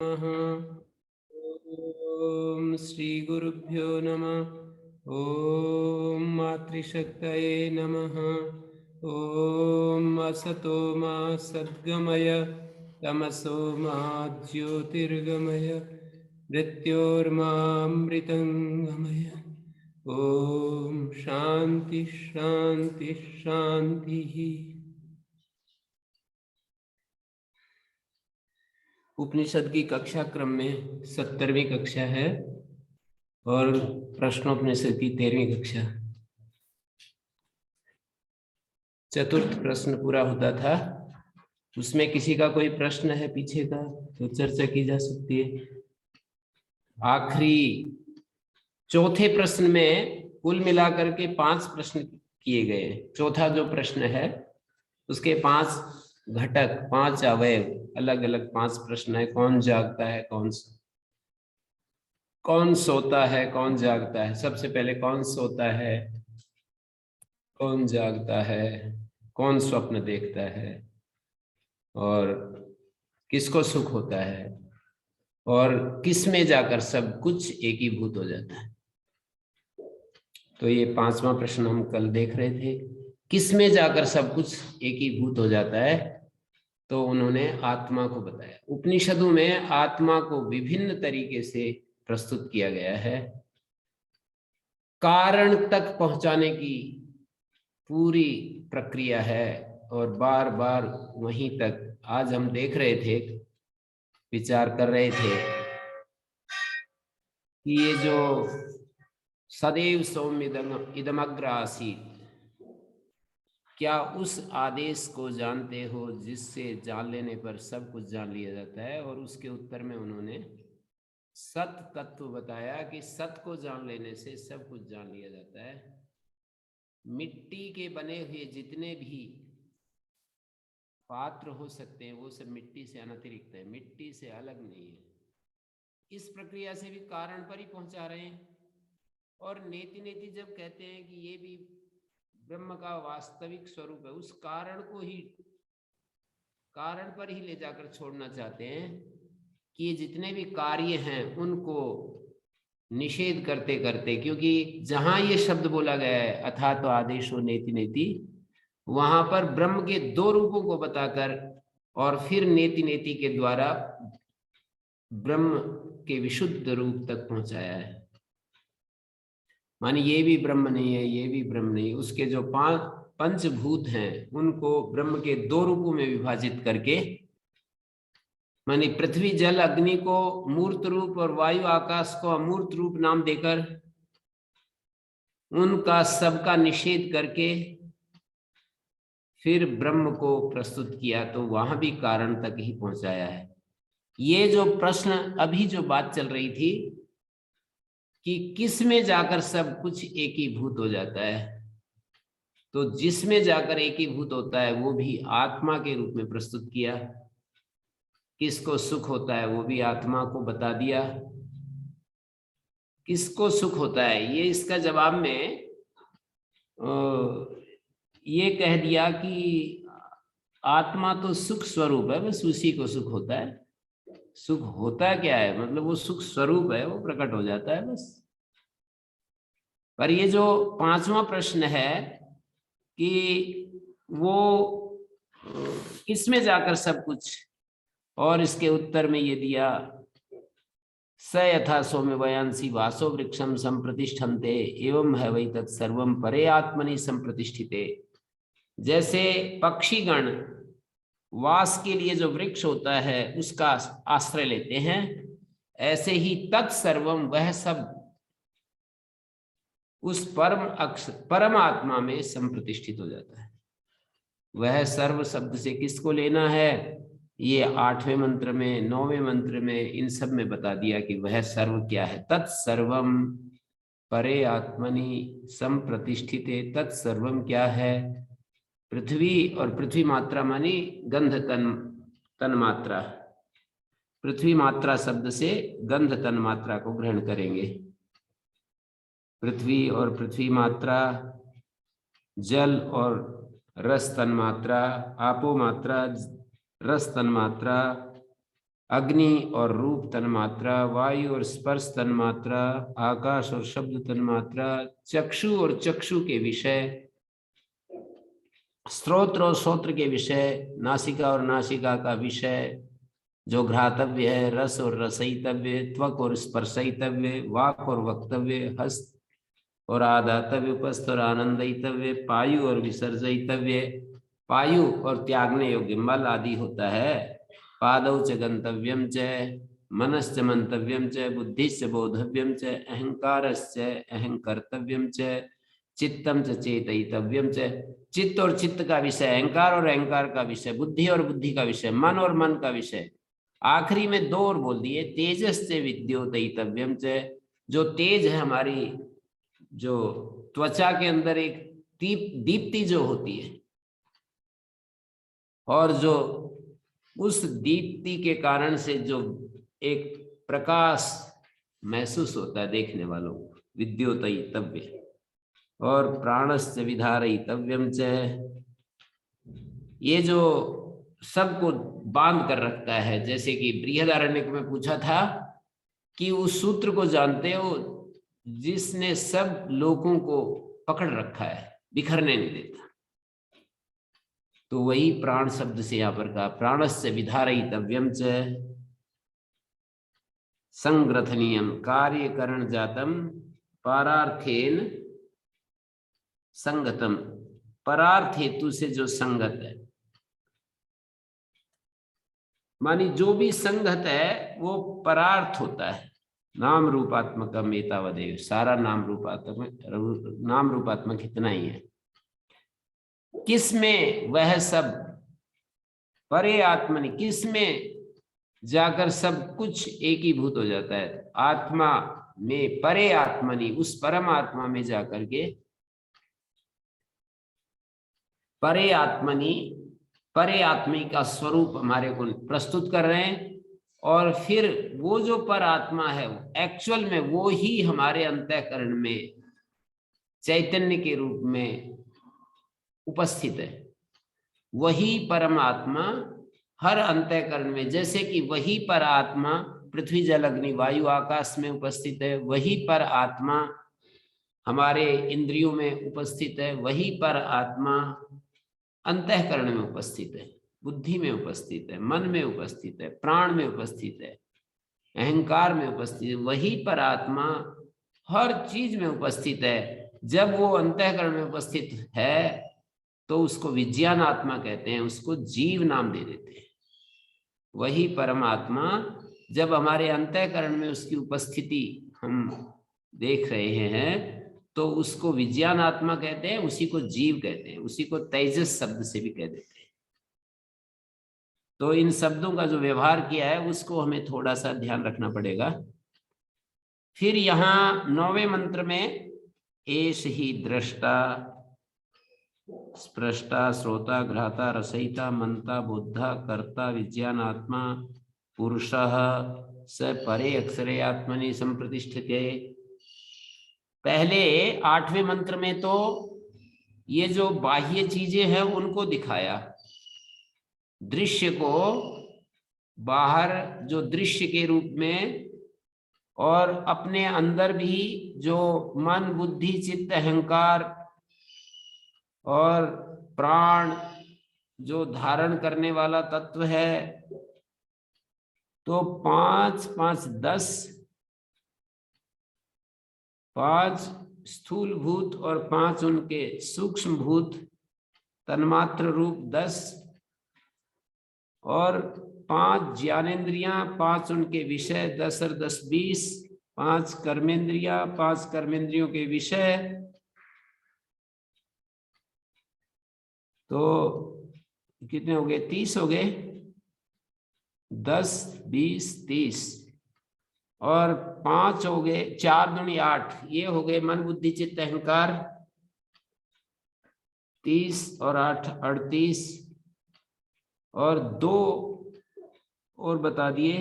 ओम श्री गुरुभ्यो नमः। ओम मातृशक्तये नमः। ओम असतो मा सद्गमय तमसो मा ज्योतिर्गमय मृत्योर्मामृतंगमय। ओम शांति शांति शांति। उपनिषद की कक्षा क्रम में 70वीं कक्षा है और प्रश्नोपनिषद की 13वीं कक्षा। चतुर्थ प्रश्न पूरा होता था, उसमें किसी का कोई प्रश्न है पीछे का तो चर्चा की जा सकती है। आखिरी चौथे प्रश्न में कुल मिलाकर के 5 प्रश्न किए गए। चौथा जो प्रश्न है उसके 5 घटक, 5 अवयव, अलग अलग 5 प्रश्न है। कौन जागता है, कौन सोता है, कौन जागता है। सबसे पहले कौन सोता है, कौन जागता है, कौन स्वप्न देखता है, और किसको सुख होता है, और किस में जाकर सब कुछ एकीभूत हो जाता है। तो ये 5वां प्रश्न हम कल देख रहे थे। किस में जाकर सब कुछ एकीभूत हो जाता है, तो उन्होंने आत्मा को बताया। उपनिषदों में आत्मा को विभिन्न तरीके से प्रस्तुत किया गया है। कारण तक पहुंचाने की पूरी प्रक्रिया है और बार बार वहीं तक। आज हम देख रहे थे, विचार कर रहे थे कि ये जो सदैव सौम्य इदमग्र आसीत, क्या उस आदेश को जानते हो जिससे जान लेने पर सब कुछ जान लिया जाता है। और उसके उत्तर में उन्होंने सत तत्व बताया कि सत को जान लेने से सब कुछ जान लिया जाता है। मिट्टी के बने हुए जितने भी पात्र हो सकते हैं वो सब मिट्टी से अनतिरिक्त है, मिट्टी से अलग नहीं है। इस प्रक्रिया से भी कारण पर ही पहुंचा रहे हैं। और नेति नेति जब कहते हैं कि ये भी ब्रह्म का वास्तविक स्वरूप है, उस कारण को ही कारण पर ही ले जाकर छोड़ना चाहते हैं कि ये जितने भी कार्य हैं उनको निषेध करते करते, क्योंकि जहां ये शब्द बोला गया है अथा तो आदेशो नेति नेति, वहां पर ब्रह्म के 2 रूपों को बताकर और फिर नेति नेति के द्वारा ब्रह्म के विशुद्ध रूप तक पहुंचाया है। माने ये भी ब्रह्म नहीं है, ये भी ब्रह्म नहीं। उसके जो 5 पंचभूत हैं उनको ब्रह्म के 2 रूपों में विभाजित करके, माने पृथ्वी जल अग्नि को मूर्त रूप और वायु आकाश को अमूर्त रूप नाम देकर उनका सबका निषेध करके फिर ब्रह्म को प्रस्तुत किया। तो वहां भी कारण तक ही पहुंचाया है। ये जो प्रश्न अभी जो बात चल रही थी कि किस में जाकर सब कुछ एकीभूत हो जाता है, तो जिसमें जाकर एकीभूत होता है वो भी आत्मा के रूप में प्रस्तुत किया। किसको सुख होता है वो भी आत्मा को बता दिया। किसको सुख होता है, ये इसका जवाब में ये कह दिया कि आत्मा तो सुख स्वरूप है, बस उसी को सुख होता है। सुख होता क्या है, मतलब वो सुख स्वरूप है, वो प्रकट हो जाता है बस। पर ये जो 5वां प्रश्न है कि वो किसमें जाकर सब कुछ, और इसके उत्तर में ये दिया स यथा सौम्य वयांसी वासो वृक्षम संप्रतिष्ठन्ते एवं है वही तत्सर्वम परे आत्मनि संप्रतिष्ठिते। जैसे पक्षीगण वास के लिए जो वृक्ष होता है उसका आश्रय लेते हैं, ऐसे ही तत्सर्वम वह सब उस परम आत्मा में संप्रतिष्ठित हो जाता है। वह सर्व शब्द से किसको लेना है, ये 8वें मंत्र में, 9वें मंत्र में, इन सब में बता दिया कि वह सर्व क्या है। तत्सर्वम परे आत्मनि संप्रतिष्ठिते। तत्सर्वम क्या है, पृथ्वी, और पृथ्वी मात्रा मानी गंध तन मात्रा। पृथ्वी मात्रा शब्द से गंध तन मात्रा को ग्रहण करेंगे। पृथ्वी और पृथ्वी मात्रा, जल और रस तन मात्रा, आपो मात्रा, रस तन मात्रा, अग्नि और रूप तन्मात्रा, वायु और स्पर्श तन्मात्रा, आकाश और शब्द तन्मात्रा, चक्षु और चक्षु के विषय, स्रोत्र और श्रोत्र के विषय, नासिका और नासिका का विषय जो घ्रातव्य है, रस और रसयितव्य, त्वक और स्पर्शयितव्य, वाक और वक्तव्य, हस्त और आदातव्य, उपस्थ और आनंदयितव्य, पायु और विसर्जयितव्य, पायु और त्यागने योग्य मल आदि होता है, पादौ च गंतव्यम च, मनश्च मंतव्यम च, बुद्धिश्च बोधव्यम च, अहंकारश्च अहंकर्तव्यम च, चित्तम च चेतयितव्यम च। चित्त और चित्त का विषय, अहंकार और अहंकार का विषय, बुद्धि और बुद्धि का विषय, मन और मन का विषय। आखिरी में दो और बोल दिए, तेजस से विद्योतयितव्यम च, जो तेज है हमारी, जो त्वचा के अंदर एक दीप्ति जो होती है, और जो उस दीप्ति के कारण से जो एक प्रकाश महसूस होता है देखने वालों को, विद्योतयितव्य। और प्राणश्च विधारयितव्यम च, ये जो सबको बांध कर रखता है, जैसे कि बृहदारण्यक में पूछा था कि उस सूत्र को जानते हो जिसने सब लोगों को पकड़ रखा है, बिखरने नहीं देता, तो वही प्राण शब्द से यहाँ पर कहा। प्राणस्य विधारयितव्यम च संग्रथनीयम कार्यकरण जातम पारार्थेन संगतम, परार्थ हेतु से जो संगत है, मानी जो भी संगत है वो परार्थ होता है। नाम रूपात्मक एतावदेव, सारा नाम रूपात्मक इतना ही है। किसमें वह सब परे आत्मनि, किसमें जाकर सब कुछ एकीभूत हो जाता है, आत्मा में, परे आत्मनि, उस परम आत्मा में जाकर के, परे आत्मनि, परे आत्मी का स्वरूप हमारे को प्रस्तुत कर रहे हैं। और फिर वो जो पर आत्मा है एक्चुअल में वो ही हमारे अंतःकरण में चैतन्य के रूप में उपस्थित है। वही परमात्मा हर अंतःकरण में, जैसे कि वही पर आत्मा पृथ्वी जल अग्नि वायु आकाश में उपस्थित है, वही पर आत्मा हमारे इंद्रियों में उपस्थित है, वही पर आत्मा अंतःकरण में उपस्थित है, बुद्धि में उपस्थित है, मन में उपस्थित है, प्राण में उपस्थित है, अहंकार में उपस्थित है। वही पर आत्मा हर चीज में उपस्थित है। जब वो अंतःकरण में उपस्थित है तो उसको विज्ञान आत्मा कहते हैं, उसको जीव नाम दे देते हैं। वही परमात्मा जब हमारे अंतःकरण में उसकी उपस्थिति हम देख रहे हैं तो उसको विज्ञान आत्मा कहते हैं, उसी को जीव कहते हैं, उसी को तेजस शब्द से भी कह देते हैं। तो इन शब्दों का जो व्यवहार किया है उसको हमें थोड़ा सा ध्यान रखना पड़ेगा। फिर यहाँ 9वें मंत्र में एष ही दृष्टा स्पृष्टा श्रोता घ्राता रसयिता मंता बुद्धा कर्ता विज्ञान आत्मा पुरुषः स परे अक्षरे आत्मनि संप्रतिष्ठिते। पहले 8वें मंत्र में तो ये जो बाह्य चीजें हैं उनको दिखाया, दृश्य को बाहर जो दृश्य के रूप में, और अपने अंदर भी जो मन बुद्धि चित्त अहंकार और प्राण जो धारण करने वाला तत्व है, तो 5 5 10, 5 स्थूल भूत और 5 उनके सूक्ष्म भूत तन्मात्र रूप 10, और 5 ज्ञानेन्द्रियां, 5 उनके विषय 10 और 10 20, 5 कर्मेंद्रियां, 5 कर्मेंद्रियों के विषय, तो कितने हो गए? 30 हो गए, 10 20 30, और 5 हो गए, 4 दूनी 8, ये हो गए मन बुद्धि चित्त अहंकार 30 और 8 38, और 2 और बता दिए,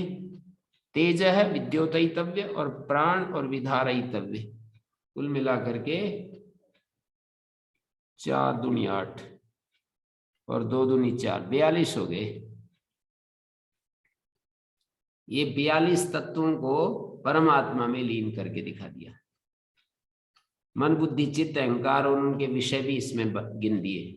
तेज है विद्योतयितव्य और प्राण और विधारयितव्य, कुल मिलाकर के 4 दूनी 8 और 2 दूनी 4, 42 हो गए। ये 42 तत्वों को परमात्मा में लीन करके दिखा दिया। मन बुद्धि चित्त अहंकार और उनके विषय भी इसमें गिन दिए।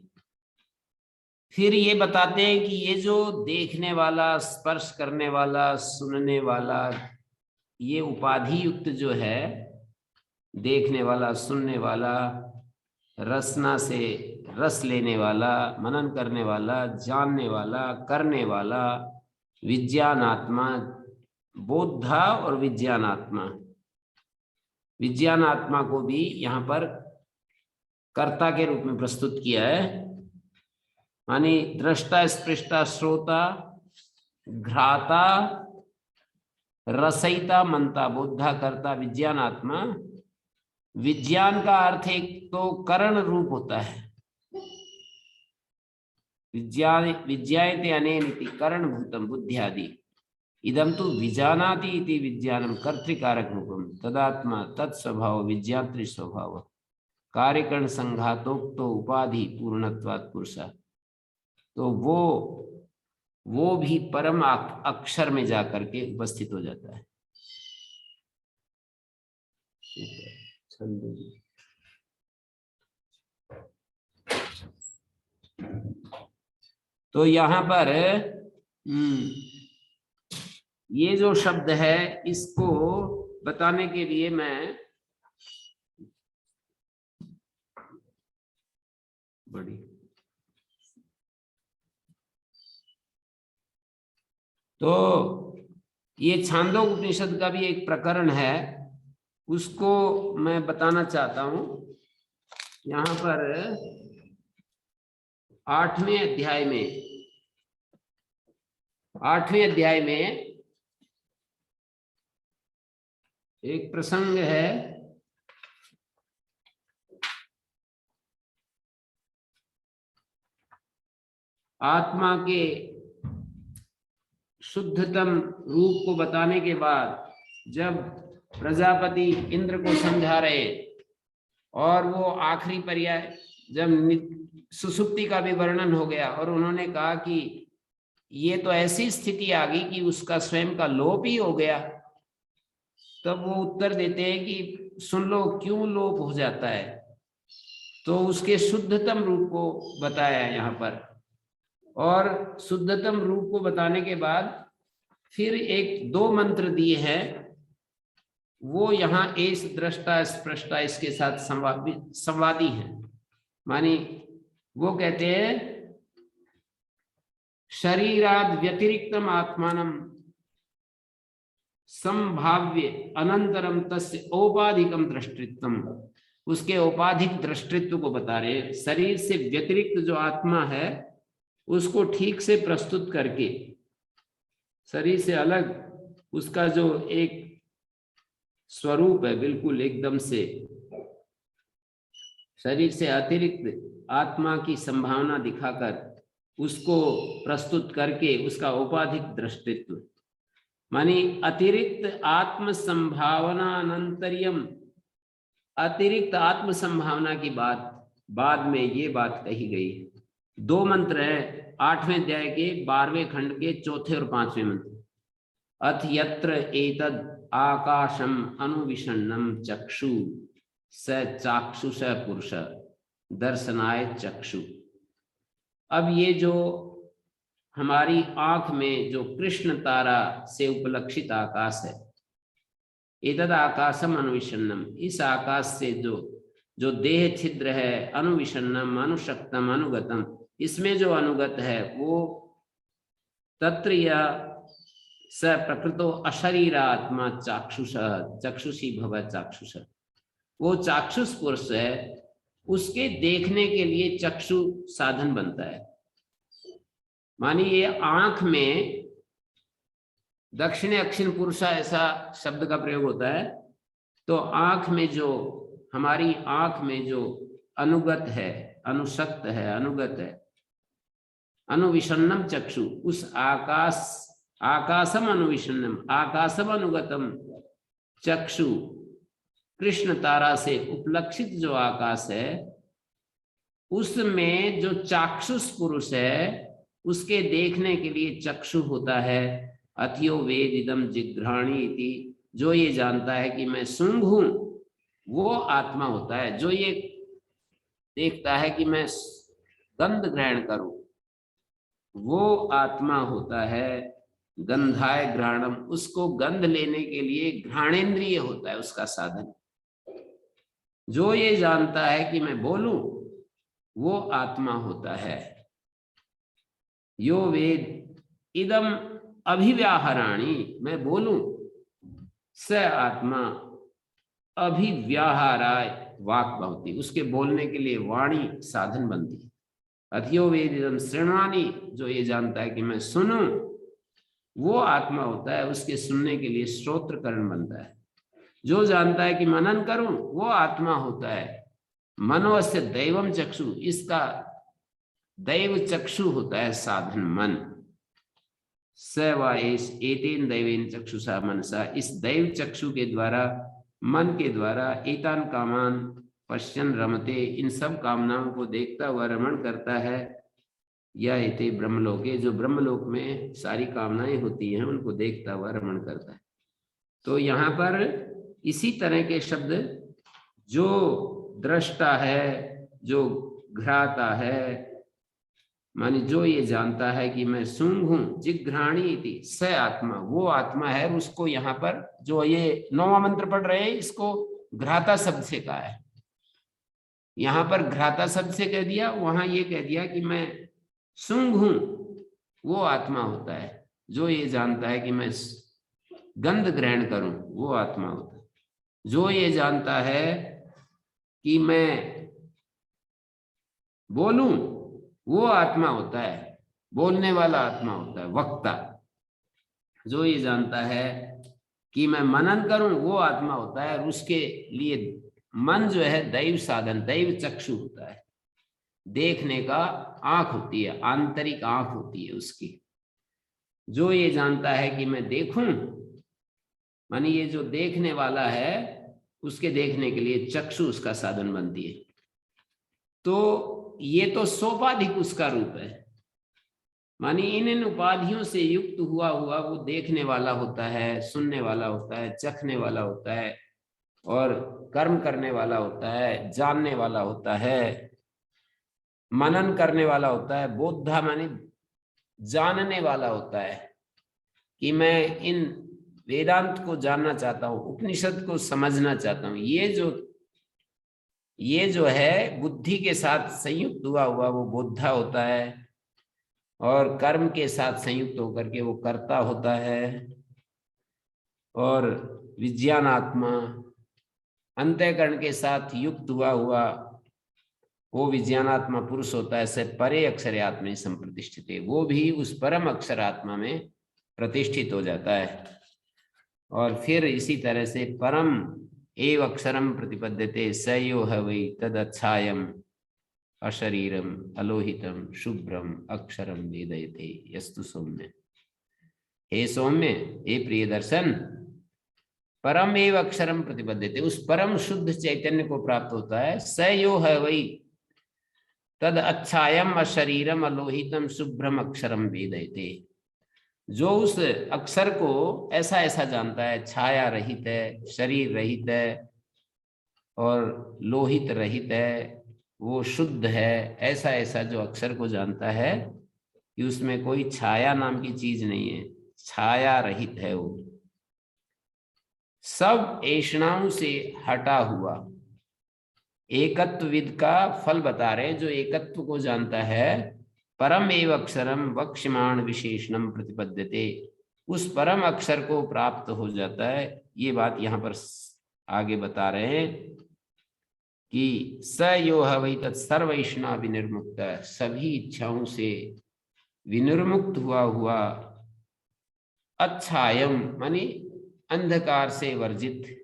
फिर ये बताते हैं कि ये जो देखने वाला, स्पर्श करने वाला, सुनने वाला, ये उपाधि युक्त जो है, देखने वाला, सुनने वाला, रसना से रस लेने वाला, मनन करने वाला, जानने वाला, करने वाला, विज्ञानात्मा, बोधा और विज्ञानात्मा। विज्ञानात्मा को भी यहाँ पर कर्ता के रूप में प्रस्तुत किया है, मानी दृष्टा, स्पृष्टा, श्रोता, घ्राता, रसयिता, मंता, बुद्धा, कर्ता, विज्ञानात्मा। विज्ञान का अर्थ एक तो करण रूप होता है, विज्ञायते अनेन इति करण भूतम बुद्ध्यादि, इदम तो विजानाति इति विज्ञानम कर्तृकारक रूपम, तदात्मा तत्स्वभाव विज्ञातृ स्वभाव, कार्यकरण संघातोक्तो उपाधि पूर्णत्वात् पुरुषा। तो वो भी परम अक्षर में जाकर के उपस्थित हो जाता है। तो यहाँ पर ये जो शब्द है, इसको बताने के लिए मैं तो ये छांदोग्य उपनिषद का भी एक प्रकरण है, उसको मैं बताना चाहता हूं। यहाँ पर 8वें अध्याय में एक प्रसंग है, आत्मा के शुद्धतम रूप को बताने के बाद जब प्रजापति इंद्र को समझा रहे और वो आखिरी पर्याय जब सुसुप्ति का भी वर्णन हो गया और उन्होंने कहा कि ये तो ऐसी स्थिति आ गई कि उसका स्वयं का लोप ही हो गया, तब वो उत्तर देते हैं कि सुन लो क्यों लोप हो जाता है। तो उसके शुद्धतम रूप को बताया है यहाँ पर, और शुद्धतम रूप को बताने के बाद फिर एक 2 मंत्र दिए हैं, वो यहाँ एस दृष्टा स्पृष्टा इसके साथ संवादी है। मानी वो कहते हैं शरीराद व्यतिरिक्तम आत्मानम संभाव्य अनंतरम तस्य औपाधिकम दृष्टित्वम, उसके औपाधिक दृष्टित्व को बता रहे। शरीर से व्यतिरिक्त जो आत्मा है उसको ठीक से प्रस्तुत करके, शरीर से अलग उसका जो एक स्वरूप है, बिल्कुल एकदम से शरीर से अतिरिक्त आत्मा की संभावना दिखाकर उसको प्रस्तुत करके उसका औपाधिक दृष्टित्व, मानी अतिरिक्त आत्म संभावना अनंतरियम, अतिरिक्त आत्म संभावना की बात बाद में ये बात कही गई। 2 मंत्र है 8वें अध्याय के 12वें खंड के 4थे और 5वें मंत्र। अथ यत्र एतद् आकाशम अनुविषण्णम चक्षु स चाक्षुष पुरुष दर्शनाय चक्षु। अब ये जो हमारी आंख में जो कृष्ण तारा से उपलक्षित आकाश है, एतद् आकाशम अनुविषण्णम, इस आकाश से जो देह छिद्र है, अनुविषण्णम अनुशक्तम अनुगतम, इसमें जो अनुगत है वो तत्र या स प्रकृतो अशरीरात्मा चाक्षुष चक्षुषी भव चाक्षुष, वो चाक्षुष पुरुष है, उसके देखने के लिए चक्षु साधन बनता है। मानिए आंख में दक्षिण अक्षिण पुरुषा ऐसा शब्द का प्रयोग होता है, तो आंख में जो हमारी आंख में जो अनुगत है, अनुशक्त है, अनुगत है, अनुविषण्णम चक्षु, उस आकाशम अनुविषण्णम, आकाशम अनुगतम चक्षु, कृष्ण तारा से उपलक्षित जो आकाश है, उसमें जो चाक्षुष पुरुष है उसके देखने के लिए चक्षु होता है। अथियो वेद इदम जिघ्राणी इति, जो ये जानता है कि मैं सूंघ हूं वो आत्मा होता है। जो ये देखता है कि मैं गंध ग्रहण करूं वो आत्मा होता है। गंधाय घ्राणम, उसको गंध लेने के लिए घ्राणेन्द्रिय होता है उसका साधन। जो ये जानता है कि मैं बोलूं वो आत्मा होता है। यो वेद इदम अभिव्याहराणी, मैं बोलूं, स आत्मा अभिव्याहाराय वाक भवति, उसके बोलने के लिए वाणी साधन बनती है। अथियो वेद इदम श्रृणानि, जो ये जानता है कि मैं सुनूं वो आत्मा होता है, उसके सुनने के लिए श्रोत्रकरण बनता है। जो जानता है कि मनन करूं वो आत्मा होता है। मनोस्य दैवम चक्षु, इसका दैव चक्षु होता है साधन मन। स वा एतेन दैवेन चक्षुषा मनसा, इस दैव चक्षु के द्वारा, मन के द्वारा, एतान कामान पश्यन रमते, इन सब कामनाओं को देखता हुआ रमण करता है। यह इति ब्रह्मलोके, जो ब्रह्मलोक में सारी कामनाएं होती हैं उनको देखता हुआ रमण करता है। तो यहाँ पर इसी तरह के शब्द, जो दृष्टा है, जो घ्राता है, मानी जो ये जानता है कि मैं सूंघ हूं, जिघ्राणी इति स आत्मा, वो आत्मा है। उसको यहाँ पर जो ये 9वां मंत्र पढ़ रहे हैं इसको घ्राता शब्द से कहा है। यहाँ पर घ्राता शब्द से कह दिया, वहां ये कह दिया कि मैं सूंघ हूं वो आत्मा होता है। जो ये जानता है कि मैं गंध ग्रहण करूं वो आत्मा होता है। जो ये जानता है कि मैं बोलूं वो आत्मा होता है, बोलने वाला आत्मा होता है, वक्ता। जो ये जानता है कि मैं मनन करूं वो आत्मा होता है, और उसके लिए मन जो है दैव साधन, दैव चक्षु होता है, देखने का आंख होती है, आंतरिक आंख होती है उसकी। जो ये जानता है कि मैं देखूं, मानी ये जो देखने वाला है उसके देखने के लिए चक्षु उसका साधन बनती है। तो ये तो सोपाधिक उसका रूप है, मानी इन उपाधियों से युक्त हुआ हुआ वो देखने वाला होता है, सुनने वाला होता है, चखने वाला होता है, और कर्म करने वाला होता है, जानने वाला होता है, मनन करने वाला होता है। बोधा मानी जानने वाला होता है कि मैं इन वेदांत को जानना चाहता हूं, उपनिषद को समझना चाहता हूं। ये जो है बुद्धि के साथ संयुक्त हुआ हुआ वो बोधा होता है, और कर्म के साथ संयुक्त होकर के वो कर्ता होता है, और विज्ञानात्मा अंतःकरण के साथ युक्त हुआ हुआ वो विज्ञानात्मा पुरुष होता है। से परे अक्षर आत्मा संप्रतिष्ठित है, वो भी उस परम अक्षर आत्मा में प्रतिष्ठित हो जाता है। और फिर इसी तरह से परम एव अक्षरम प्रतिपद्यते स यो है वै तदच्छायम अशरीरम अलोहितम शुभ्रम अक्षरम वेदयते यस्तु सौम्य। हे सौम्य, हे प्रिय दर्शन, परम एव अक्षरम प्रतिपद्यते, उस परम शुद्ध चैतन्य को प्राप्त होता है। स यो है वै तद अच्छायम अशरीरम अलोहितम शुभ्रम अक्षरम वेदयते, जो उस अक्षर को ऐसा ऐसा जानता है, छाया रहित है, शरीर रहित है और लोहित रहित है, वो शुद्ध है, ऐसा ऐसा जो अक्षर को जानता है कि उसमें कोई छाया नाम की चीज नहीं है, छाया रहित है, वो सब ऐषणाओं से हटा हुआ एकत्वविद का फल बता रहे हैं। जो एकत्व को जानता है, परम एव अक्षरम वक्ष्यमाण विशेषणम प्रतिपद्यते, उस परम अक्षर को प्राप्त हो जाता है। ये बात यहाँ पर आगे बता रहे हैं कि स यो है वही तत्सर्वैषणा विनिर्मुक्त, सभी इच्छाओं से विनिर्मुक्त हुआ अच्छायम मानी अंधकार से वर्जित,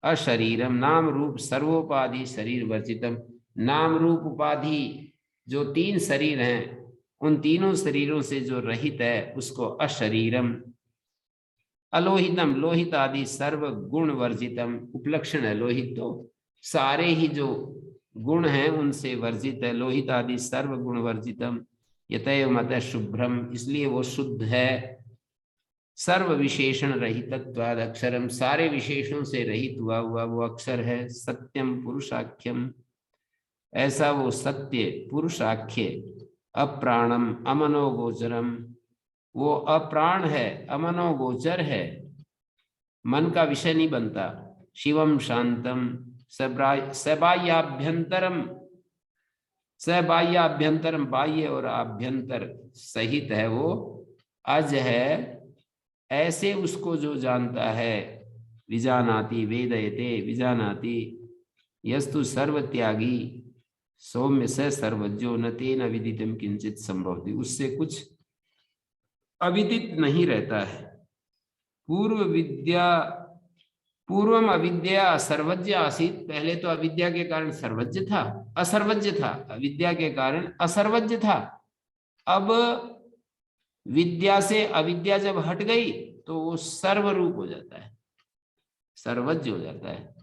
अशरीरम नाम रूप सर्वोपाधि शरीर वर्जितम, नाम रूप उपाधि जो 3 शरीर हैं उन तीनों शरीरों से जो रहित है उसको अशरीरम, अलोहितम लोहित आदि सर्व गुण वर्जितम, उपलक्षण है लोहित, तो सारे ही जो गुण हैं उनसे वर्जित है। लोहित आदि सर्व गुण वर्जितम यतएव मत शुभ्रम, इसलिए वो शुद्ध है। सर्व विशेषण रहितत्वाद अक्षरम, सारे विशेषणों से रहित हुआ वो अक्षर है। सत्यम पुरुषाख्यम, ऐसा वो सत्य पुरुषाख्य। अप्राणम अमनोगोचरम, वो अप्राण है, अमनोगोचर है, मन का विषय नहीं बनता। शिवम शांतम सबाह्याभ्यंतरम, सबाह्याभ्यंतरम, बाह्य और आभ्यंतर सहित है वो, अज है, ऐसे उसको जो जानता है। विजानाति वेदयते, विजानाति यस्तु सर्वत्यागी सौम्य स सर्वज्ञो न तेन अविदितम किंचित संभवति, उससे कुछ अविदित नहीं रहता है। पूर्वम अविद्या सर्वज्ञ आसीत, पहले तो अविद्या के कारण सर्वज्ञ था, असर्वज्ञ था, अविद्या के कारण असर्वज्ञ था। अब विद्या से अविद्या जब हट गई तो वो सर्वरूप हो जाता है, सर्वज्ञ हो जाता है।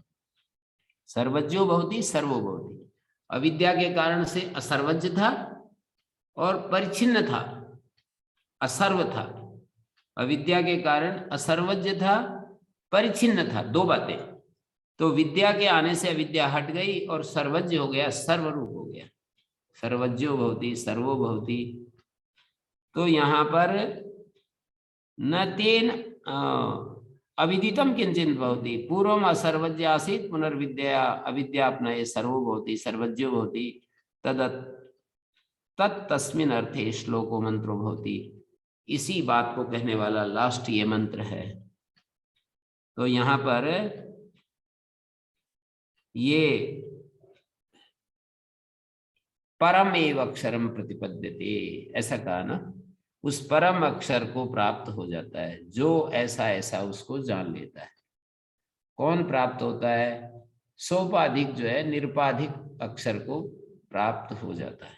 सर्वज्ञो भवति सर्वो भवति। अविद्या के कारण से असर्वज्ञ था और परिच्छिन्न था, असर्व था। अविद्या के कारण असर्वज्ञ था, परिच्छिन्न था, दो बातें। तो विद्या के आने से अविद्या हट गई और सर्वज्ञ हो गया, सर्वरूप हो गया। सर्वज्ञो भवति सर्वो भवति। तो यहाँ पर न तेन अविदितम किंचित भवति, पूर्वम असर्वज्ञ आसीत् पुनर्विद्या अविद्या अपनये सर्वो भवति सर्वज्ञो भवति, तत्तस्मिन् अर्थे श्लोको मंत्रो भवति। इसी बात को कहने वाला लास्ट ये मंत्र है। तो यहाँ पर ये परम एव अक्षरम प्रतिपद्यते, ऐसा कहा ना, उस परम अक्षर को प्राप्त हो जाता है जो ऐसा ऐसा उसको जान लेता है। कौन प्राप्त होता है? सोपाधिक जो है, निरुपाधिक अक्षर को प्राप्त हो जाता है।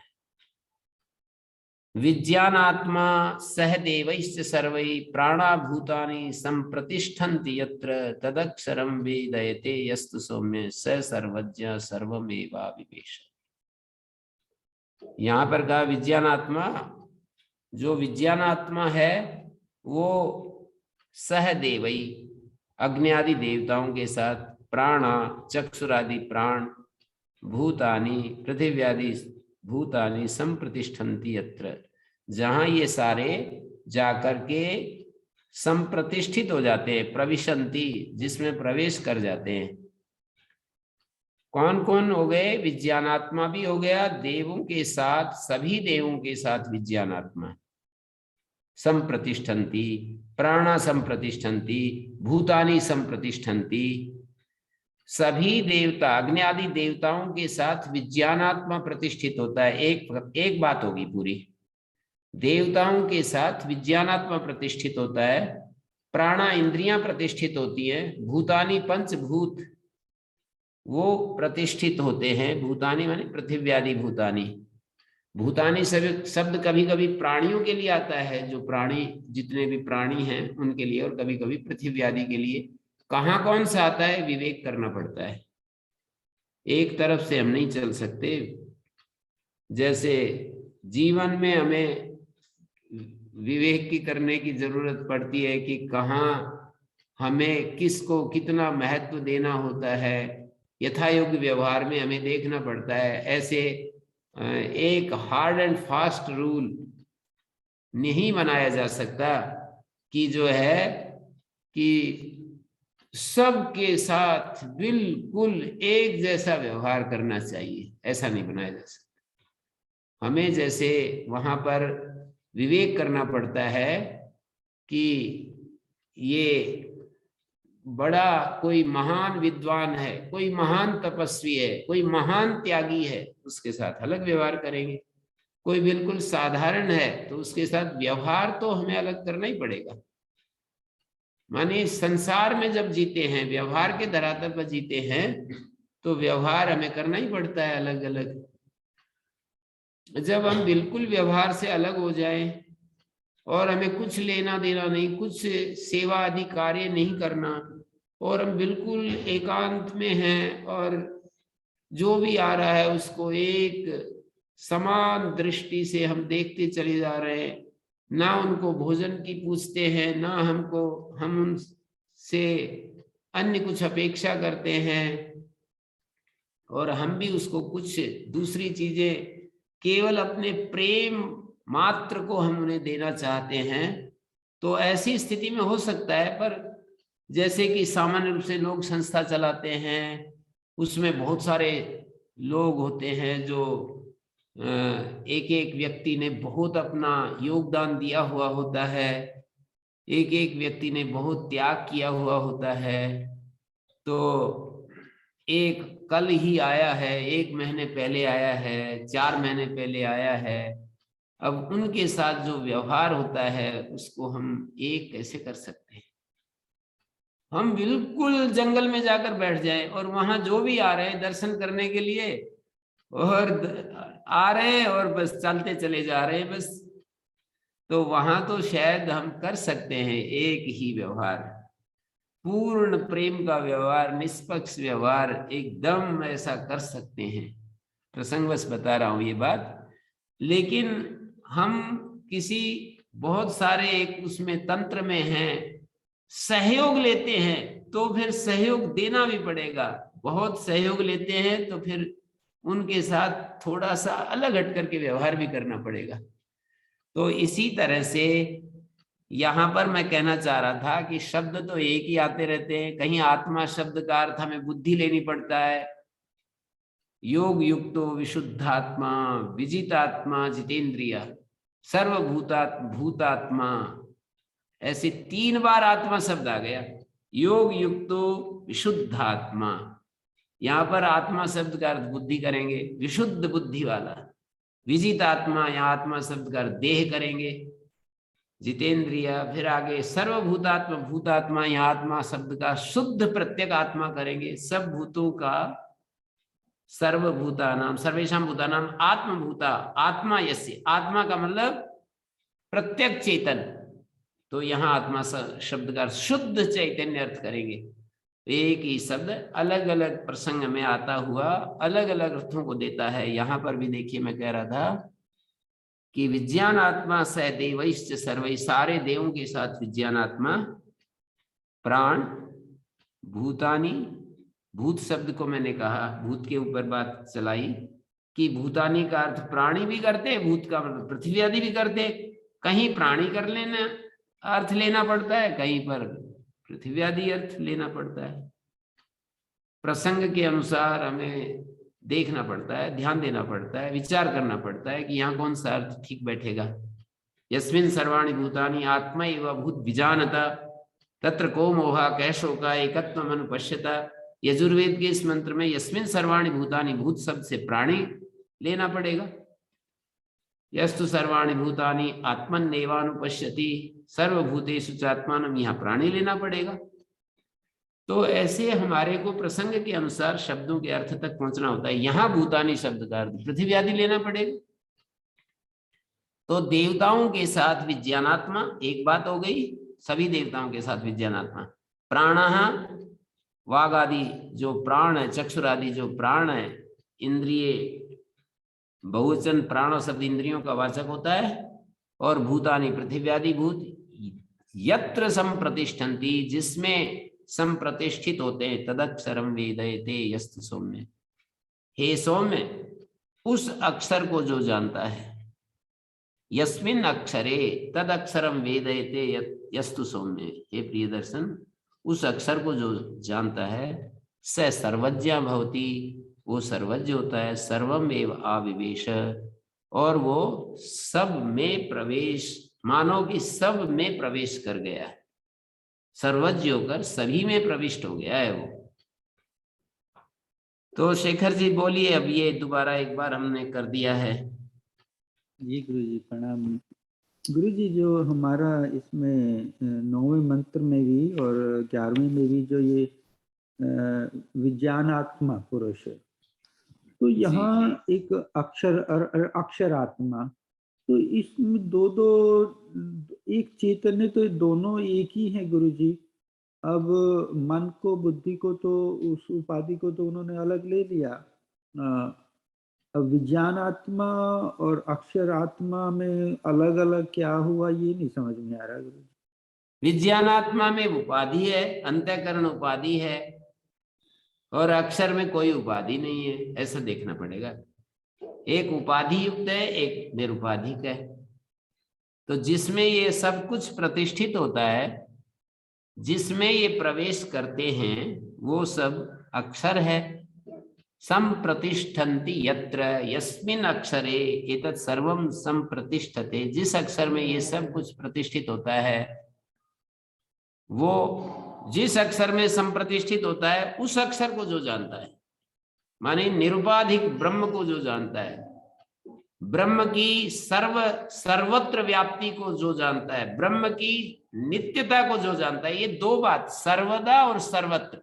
विज्ञानात्मा सह देवैश्च सर्वै प्राणाभूतानि संप्रतिष्ठन्ति यत्र तदक्षरम वेदयते यस्तु सौम्य स सर्वज्ञ सर्वमेवाविवेश। यहाँ पर कहा विज्ञानात्मा, जो विज्ञानात्मा है वो सह देवई, अग्नि आदि देवताओं के साथ, प्राणा चक्षुरादि प्राण, भूतानि पृथ्वी आदि भूतानि संप्रतिष्ठन्ति यत्र, जहां ये सारे जाकर के संप्रतिष्ठित हो जाते हैं, प्रविशन्ति जिसमें प्रवेश कर जाते हैं। कौन कौन हो गए? विज्ञानात्मा भी हो गया, देवों के साथ, सभी देवों के साथ विज्ञानात्मा संप्रतिष्ठन्ति, प्राणा संप्रतिष्ठन्ति, भूतानि संप्रतिष्ठन्ति, सभी देवता अग्नि आदि देवताओं के साथ विज्ञानात्मा प्रतिष्ठित होता है। एक बात होगी पूरी, देवताओं के साथ विज्ञानात्मा प्रतिष्ठित होता है, प्राणा इंद्रियां प्रतिष्ठित होती हैं, भूतानि पंचभूत वो प्रतिष्ठित होते हैं। भूतानि माने पृथ्वी आदि भूतानि। भूतानि शब्द कभी कभी प्राणियों के लिए आता है, जो प्राणी जितने भी प्राणी हैं उनके लिए, और कभी कभी पृथ्वी आदि के लिए। कहाँ कौन सा आता है विवेक करना पड़ता है, एक तरफ से हम नहीं चल सकते। जैसे जीवन में हमें विवेक की करने की जरूरत पड़ती है कि कहाँ हमें किसको कितना महत्व देना होता है, यथायोग्य व्यवहार में हमें देखना पड़ता है। ऐसे एक हार्ड एंड फास्ट रूल नहीं बनाया जा सकता कि जो है कि सबके साथ बिल्कुल एक जैसा व्यवहार करना चाहिए, ऐसा नहीं बनाया जा सकता। हमें जैसे वहां पर विवेक करना पड़ता है कि ये बड़ा कोई महान विद्वान है, कोई महान तपस्वी है, कोई महान त्यागी है, उसके साथ अलग व्यवहार करेंगे। कोई बिल्कुल साधारण है तो उसके साथ व्यवहार तो हमें अलग करना ही पड़ेगा। माने संसार में जब जीते हैं, व्यवहार के धरातल पर जीते हैं, तो व्यवहार हमें करना ही पड़ता है अलग अलग। जब हम बिल्कुल व्यवहार से अलग हो जाएं और हमें कुछ लेना देना नहीं, कुछ सेवा आदि कार्य नहीं करना, और हम बिल्कुल एकांत में हैं और जो भी आ रहा है उसको एक समान दृष्टि से हम देखते चले जा रहे हैं, ना उनको भोजन की पूछते हैं, ना हम उनसे अन्य कुछ अपेक्षा करते हैं, और हम भी उसको कुछ दूसरी चीजें केवल अपने प्रेम मात्र को हम उन्हें देना चाहते हैं, तो ऐसी स्थिति में हो सकता है। पर जैसे कि सामान्य रूप से लोग संस्था चलाते हैं, उसमें बहुत सारे लोग होते हैं जो एक एक व्यक्ति ने बहुत अपना योगदान दिया हुआ होता है, एक एक व्यक्ति ने बहुत त्याग किया हुआ होता है। तो एक कल ही आया है, 1 महीने पहले आया है, 4 महीने पहले आया है, अब उनके साथ जो व्यवहार होता है उसको हम एक कैसे कर सकते हैं? हम बिल्कुल जंगल में जाकर बैठ जाएं और वहां जो भी आ रहे हैं दर्शन करने के लिए, और आ रहे हैं और बस चलते चले जा रहे हैं बस, तो वहां तो शायद हम कर सकते हैं एक ही व्यवहार, पूर्ण प्रेम का व्यवहार, निष्पक्ष व्यवहार, एकदम ऐसा कर सकते हैं। प्रसंगवश बता रहा हूं ये बात। लेकिन हम किसी बहुत सारे एक उसमें तंत्र में हैं, सहयोग लेते हैं तो फिर सहयोग देना भी पड़ेगा। बहुत सहयोग लेते हैं तो फिर उनके साथ थोड़ा सा अलग हट करके व्यवहार भी करना पड़ेगा। तो इसी तरह से यहां पर मैं कहना चाह रहा था कि शब्द तो एक ही आते रहते हैं। कहीं आत्मा शब्द का अर्थ हमें बुद्धि लेनी पड़ता है, योग युक्तो विशुद्धात्मा, विजितात्मा, जितेंद्रिय, भूतात्मा, ऐसे 3 बार आत्मा शब्द आ गया। योग युक्तो विशुद्धात्मा, यहां पर आत्मा शब्द का अर्थ बुद्धि करेंगे, विशुद्ध बुद्धि वाला। विजितात्मा, यहाँ आत्मा शब्द का अर्थ देह करेंगे, जितेंद्रिय। फिर आगे सर्वभूतात्मा, भूतात्मा, यहाँ आत्मा शब्द का शुद्ध प्रत्यक आत्मा करेंगे, सब भूतों का, सर्वभूतानाम सर्वेषां भूतानाम आत्मभूता, आत्मा यस्य, आत्मा का मतलब प्रत्यक चेतन, तो यहाँ आत्मा शब्द का शुद्ध चैतन्य अर्थ करेंगे। एक ही शब्द अलग अलग प्रसंग में आता हुआ अलग अलग अर्थों को देता है। यहां पर भी देखिए, मैं कह रहा था कि विज्ञान आत्मा स देवैश्च सर्वै, सारे देवों के साथ विज्ञान आत्मा, प्राण, भूतानी, भूत शब्द को मैंने कहा, भूत के ऊपर बात चलाई कि भूतानी का अर्थ प्राणी भी करते, भूत का मतलब पृथ्वी आदि भी करते। कहीं प्राणी कर लेना अर्थ लेना पड़ता है, कहीं पर पृथ्वी आदि अर्थ लेना पड़ता है। प्रसंग के अनुसार हमें देखना पड़ता है, ध्यान देना पड़ता है, विचार करना पड़ता है कि यहाँ कौन सा अर्थ ठीक बैठेगा। यस्मिन् सर्वाणि भूतानि आत्मा एव भूत विजानता, तत्र को मोहा कैशोका एकत्वम अनुपश्यता। यजुर्वेद के इस मंत्र में यस्मिन् सर्वाणि भूतानि, भूत शब्द से प्राणी लेना पड़ेगा। यस्तु सर्वाणि भूतानि आत्मन्नेवानुपश्यति, सर्वभूतेषु चात्मानम, यहाँ प्राणी लेना पड़ेगा। तो ऐसे हमारे को प्रसंग के अनुसार शब्दों के अर्थ तक पहुंचना होता है। यहां भूतानी शब्द का अर्थ पृथ्वी आदि लेना पड़ेगा। तो देवताओं के साथ विज्ञानात्मा, एक बात हो गई, सभी देवताओं के साथ विज्ञानात्मा। प्राणः, वाग आदि जो प्राण है, चक्षुर आदि जो प्राण है, इंद्रिय, बहुवचन प्राण शब्द इंद्रियों का वाचक होता है। और भूतानी, पृथ्वी आदि भूत, यत्र संप्रतिष्ठन्ति, जिसमें संप्रतिष्ठित होते हैं, तदक्षरम वेदयते यस्तु सौम्य, हे सौम्य, उस अक्षर को जो जानता है, यस्मिन् अक्षरे तद अक्षरम वेदयते यस्तु सौम्य, हे प्रिय दर्शन, उस अक्षर को जो जानता है, स सर्वज्ञ भवति, वो सर्वज्ञ होता है, सर्वम एव आविवेश, और वो सब में प्रवेश, मानो कि सब में प्रवेश कर गया है, सर्वज्ञ होकर सभी में प्रविष्ट हो गया है वो। तो शेखर जी बोलिए, अब ये दोबारा एक बार हमने कर दिया है। जी गुरु जी प्रणाम। गुरु जी, जो हमारा इसमें 9वें मंत्र में भी और 11वें में भी जो ये विज्ञानात्मा पुरुष है, तो यहाँ एक अक्षर और अक्षरात्मा, तो इसमें दो एक चैतन्य, तो दोनों एक ही है गुरु जी। अब मन को, बुद्धि को, तो उस उपाधि को तो उन्होंने अलग ले लिया, अब विज्ञान आत्मा और अक्षर आत्मा में अलग अलग क्या हुआ ये नहीं समझ में आ रहा गुरु। विज्ञानात्मा में उपाधि है, अंतःकरण उपाधि है, और अक्षर में कोई उपाधि नहीं है, ऐसा देखना पड़ेगा। एक उपाधि युक्त है, एक निरुपाधिक है। तो जिसमें ये सब कुछ प्रतिष्ठित होता है, जिसमें ये प्रवेश करते हैं, वो सब अक्षर है। संप्रतिष्ठन्ति यत्र यस्मिन् अक्षरे एतत् सर्वं संप्रतिष्ठते। जिस अक्षर में ये सब कुछ प्रतिष्ठित होता है, वो जिस अक्षर में संप्रतिष्ठित होता है उस अक्षर को जो जानता है, माने निरुपाधिक ब्रह्म को जो जानता है, ब्रह्म की सर्वत्र व्याप्ति को जो जानता है, ब्रह्म की नित्यता को जो जानता है, ये दो बात, सर्वदा और सर्वत्र।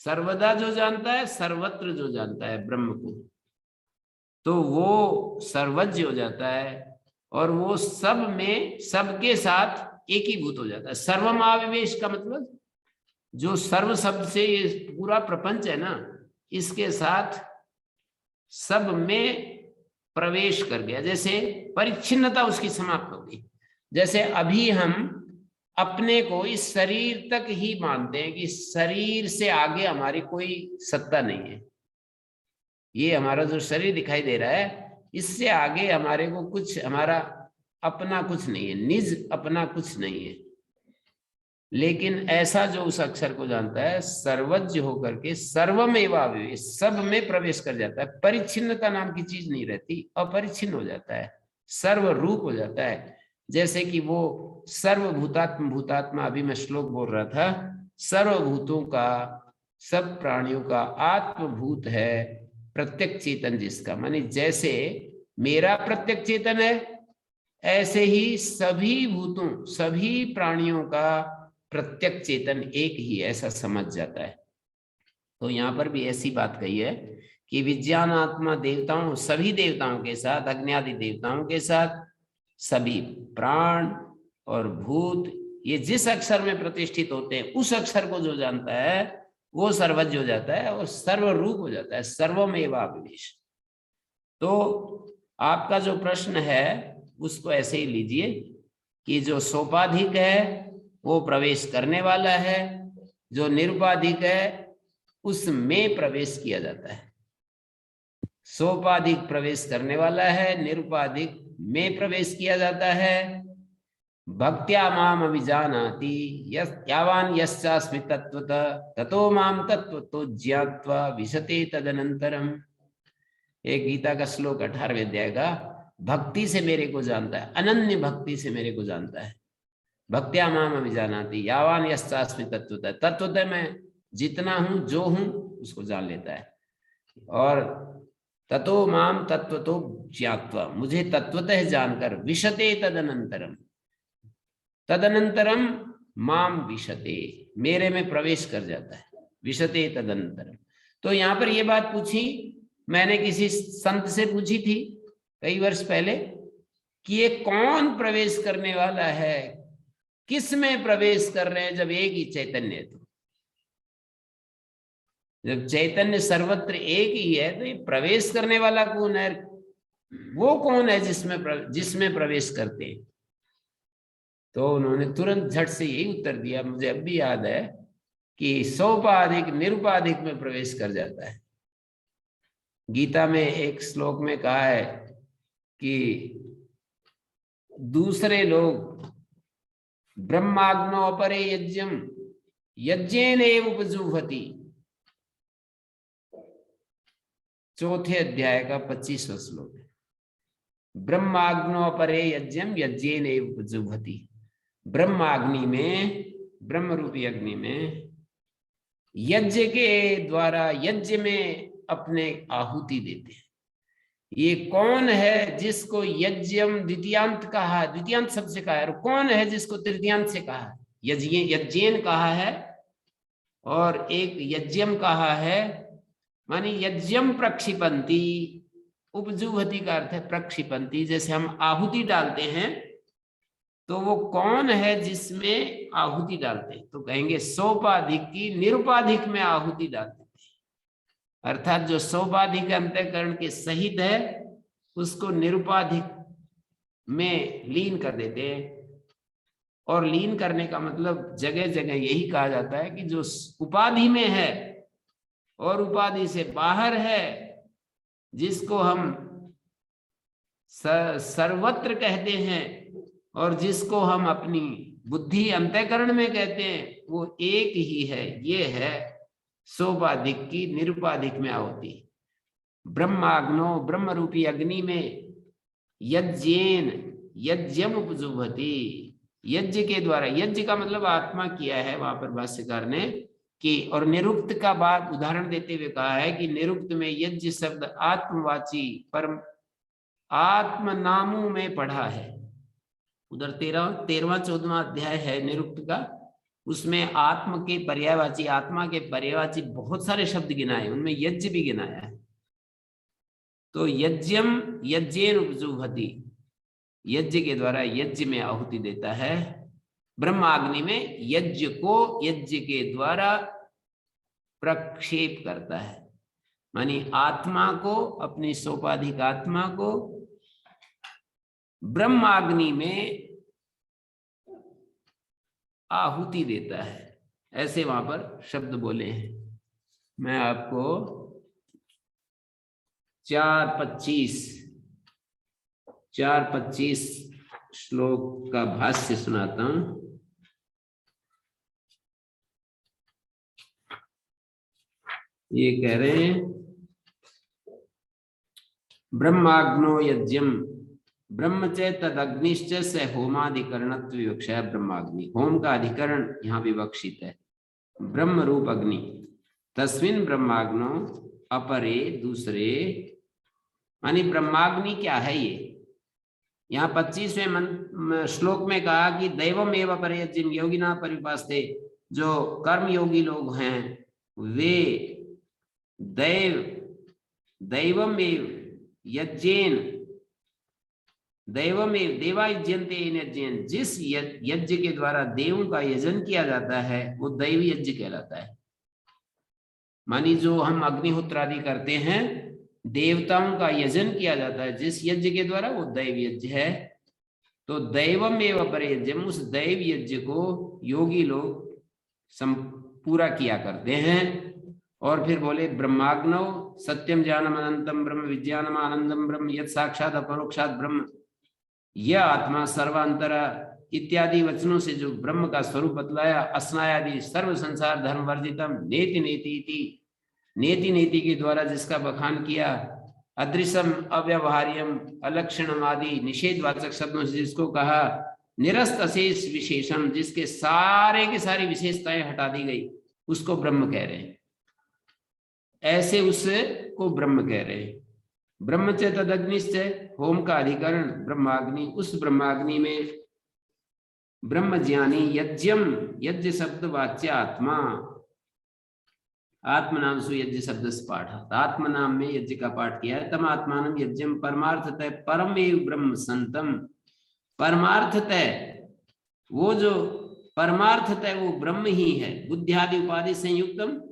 सर्वदा जो जानता है, सर्वत्र जो जानता है ब्रह्म को, तो वो सर्वज्ञ हो जाता है, और वो सब में सबके साथ एकीभूत हो जाता है। सर्वमाविवेश का मतलब जो सर्व शब्द से ये पूरा प्रपंच है ना, इसके साथ सब में प्रवेश कर गया। जैसे परिच्छिन्नता उसकी समाप्त हो गई। जैसे अभी हम अपने को इस शरीर तक ही मानते हैं कि शरीर से आगे हमारी कोई सत्ता नहीं है। ये हमारा जो शरीर दिखाई दे रहा है, इससे आगे हमारे को कुछ, हमारा अपना कुछ नहीं है, निज अपना कुछ नहीं है। लेकिन ऐसा जो उस अक्षर को जानता है, सर्वज्ञ होकर के सर्वमेवाविवेश, सब में प्रवेश कर जाता है। परिच्छिन्नता नाम की चीज नहीं रहती, अपरिच्छिन्न हो जाता है, सर्वरूप हो जाता है। जैसे कि वो सर्वभूतात्म भूतात्मा, अभी मैं श्लोक बोल रहा था, सर्वभूतों का, सब प्राणियों का आत्मभूत है प्रत्यक्ष चेतन जिसका। माने जैसे मेरा प्रत्यक्ष चेतन है, ऐसे ही सभी भूतों, सभी प्राणियों का प्रत्यक्ष चेतन एक ही, ऐसा समझ जाता है। तो यहाँ पर भी ऐसी बात कही है कि विज्ञान आत्मा देवताओं, सभी देवताओं के साथ, अग्नि देवताओं के साथ, सभी प्राण और भूत, ये जिस अक्षर में प्रतिष्ठित होते हैं, उस अक्षर को जो जानता है वो सर्वज्ञ हो जाता है और सर्वरूप हो जाता है, सर्वमेवाविवेश। तो आपका जो प्रश्न है उसको ऐसे ही लीजिए कि जो सोपाधिक है वो प्रवेश करने वाला है, जो निरुपाधिक है उसमें प्रवेश किया जाता है। सोपाधिक प्रवेश करने वाला है, निरुपाधिक में प्रवेश किया जाता है। भक्त्या माम अभिजानाति यावान यस्यास्मि तत्वतः ततो माम तत्वतो ज्ञात्वा विशते तदनंतरम। एक गीता का श्लोक 18वें अध्याय का, भक्ति से मेरे को जानता है, अनन्य भक्ति से मेरे को जानता है। भक्त्या माम अभिजानाति यावान यस्यास्मि तत्वतः, तत्वतः मैं जितना हूं, जो हूं, उसको जान लेता है। और ततो माम तत्वतो ज्ञात्वा, मुझे तत्वतः जानकर, विशते तदनंतरम, तदनंतरम माम विशते, मेरे में प्रवेश कर जाता है, विशते तदनंतरम। तो यहाँ पर ये बात पूछी मैंने, किसी संत से पूछी थी कई वर्ष पहले कि ये कौन प्रवेश करने वाला है, किस में प्रवेश कर रहे हैं जब एक ही चैतन्य है। तो जब चैतन्य सर्वत्र एक ही है, तो ये प्रवेश करने वाला कौन है, वो कौन है जिसमें प्रवेश करते हैं। तो उन्होंने तुरंत झट से यही उत्तर दिया, मुझे अब भी याद है, कि सोपाधिक निरुपाधिक में प्रवेश कर जाता है। गीता में एक श्लोक में कहा है कि दूसरे लोग ब्रह्माग्नो अपरे यज्ञम यज्ञेन एव उपजुह्वति, 4थे अध्याय का 25वां श्लोक है। ब्रह्माग्नो अपरे यज्ञम यज्ञेन एव उपजुह्वति, ब्रह्माग्नि में, ब्रह्म रूपी अग्नि में, यज्ञ के द्वारा यज्ञ में अपने आहुति देते हैं। ये कौन है जिसको यज्ञम द्वितीयांत कहा, द्वितीयांत शब्द से कहा है, और कौन है जिसको तृतीयांत से कहा है, यज्ञेन कहा है और एक यज्ञम कहा है। मानी यज्ञम प्रक्षिपंती, उपजुह्वति का अर्थ है प्रक्षिपंती। जैसे हम आहुति डालते हैं, तो वो कौन है जिसमें आहुति डालते हैं, तो कहेंगे सोपाधिक की निरुपाधिक में आहुति डालते हैं। अर्थात जो सोपाधिक अंतःकरण के सहित है उसको निरुपाधिक में लीन कर देते हैं। और लीन करने का मतलब जगह जगह यही कहा जाता है कि जो उपाधि में है और उपाधि से बाहर है, जिसको हम सर्वत्र कहते हैं और जिसको हम अपनी बुद्धि अंतःकरण में कहते हैं, वो एक ही है। ये है सोपाधिक की निरुपाधिक में आहुति। ब्रह्माग्नो, ब्रह्म रूपी अग्नि में यज्ञेन यज्ञम उपजुभति, यज्ञ के द्वारा, यज्ञ का मतलब आत्मा किया है वहां पर भाष्यकार ने कि, और निरुक्त का बात उदाहरण देते हुए कहा है कि निरुक्त में यज्ञ शब्द आत्मवाची परम आत्म नामों में पढ़ा है। उधर 13वां 14वां अध्याय है निरुक्त का, उसमें आत्म के पर्यायवाची, आत्मा के पर्यायवाची बहुत सारे शब्द गिनाए, उनमें यज्ञ भी गिनाया है। तो यज्ञम यज्ञेन उपजुभति, यज्ञ के द्वारा यज्ञ में आहुति देता है। ब्रह्माग्नि में यज्ञ को यज्ञ के द्वारा प्रक्षेप करता है, मानी आत्मा को, अपनी सोपाधिक आत्मा को ब्रह्माग्नि में आहुति देता है। ऐसे वहां पर शब्द बोले हैं। मैं आपको 4:25 श्लोक का भाष्य सुनाता हूं। ये कह रहे हैं, ब्रह्माग्नो यज्ञम ब्रह्म च तदग्निश्च स होमाधिकरणत्व विवक्षा। ब्रह्माग्नि, होम का अधिकरण यहाँ विवक्षित है। ब्रह्म रूप अग्नि, तस्मिन ब्रह्माग्नो अपरे, दूसरे, मानी ब्रह्माग्नि क्या है ये। यहाँ 25वें श्लोक में कहा कि दैवम एवं परे जिन योगिना परिपास्ते, जो कर्म योगी लोग हैं वे दैवम एव यज्ञेन, दैवमेव देवा यज्ञन्ते यज्ञेन, जिस यज्ञ के द्वारा देवों का यजन किया जाता है वो दैव यज्ञ कहलाता है। मानी जो हम अग्निहोत्र आदि करते हैं, देवताओं का यजन किया जाता है जिस यज्ञ के द्वारा, वो दैव यज्ञ है। तो दैवमेव परे यज्ञम, उस दैव यज्ञ को योगी लोग पूरा किया करते हैं। और फिर बोले ब्रह्माग्नौ सत्यम ज्ञानम अनंतम ब्रह्म विज्ञानम आनंदम ब्रह्म यत् साक्षात अपरोक्षात ब्रह्म, यह आत्मा सर्वांतरा इत्यादि वचनों से जो ब्रह्म का स्वरूप बतलाया। अस्नायादि सर्व संसार धर्म वर्जितम नेति नेति, नेति नेति के द्वारा जिसका बखान किया। अदृश्यम अव्यवहार्यम अलक्षणम आदि निषेधवाचक शब्दों से जिसको कहा। निरस्त अशेष विशेषम, जिसके सारे की सारी विशेषताएं हटा दी गई, उसको ब्रह्म कह रहे हैं। ऐसे उसको ब्रह्म कह रहे हैं। ब्रह्म च तदग्निश्चय, होम का अधिकरण ब्रह्माग्नि, उस ब्रह्माग्नि में ब्रह्म ज्ञानी यज्ञम, यज्ञ शब्द वाच्य आत्मा, आत्म नाम सु यज्ञ शब्द से पाठ, आत्म नाम में यज्ञ का पाठ किया है। तम आत्मानम यज्ञम परमार्थतः परमेव ब्रह्म संतम, परमार्थतः वो जो परमार्थतः वो ब्रह्म ही है। बुद्धियादि उपाधि संयुक्तम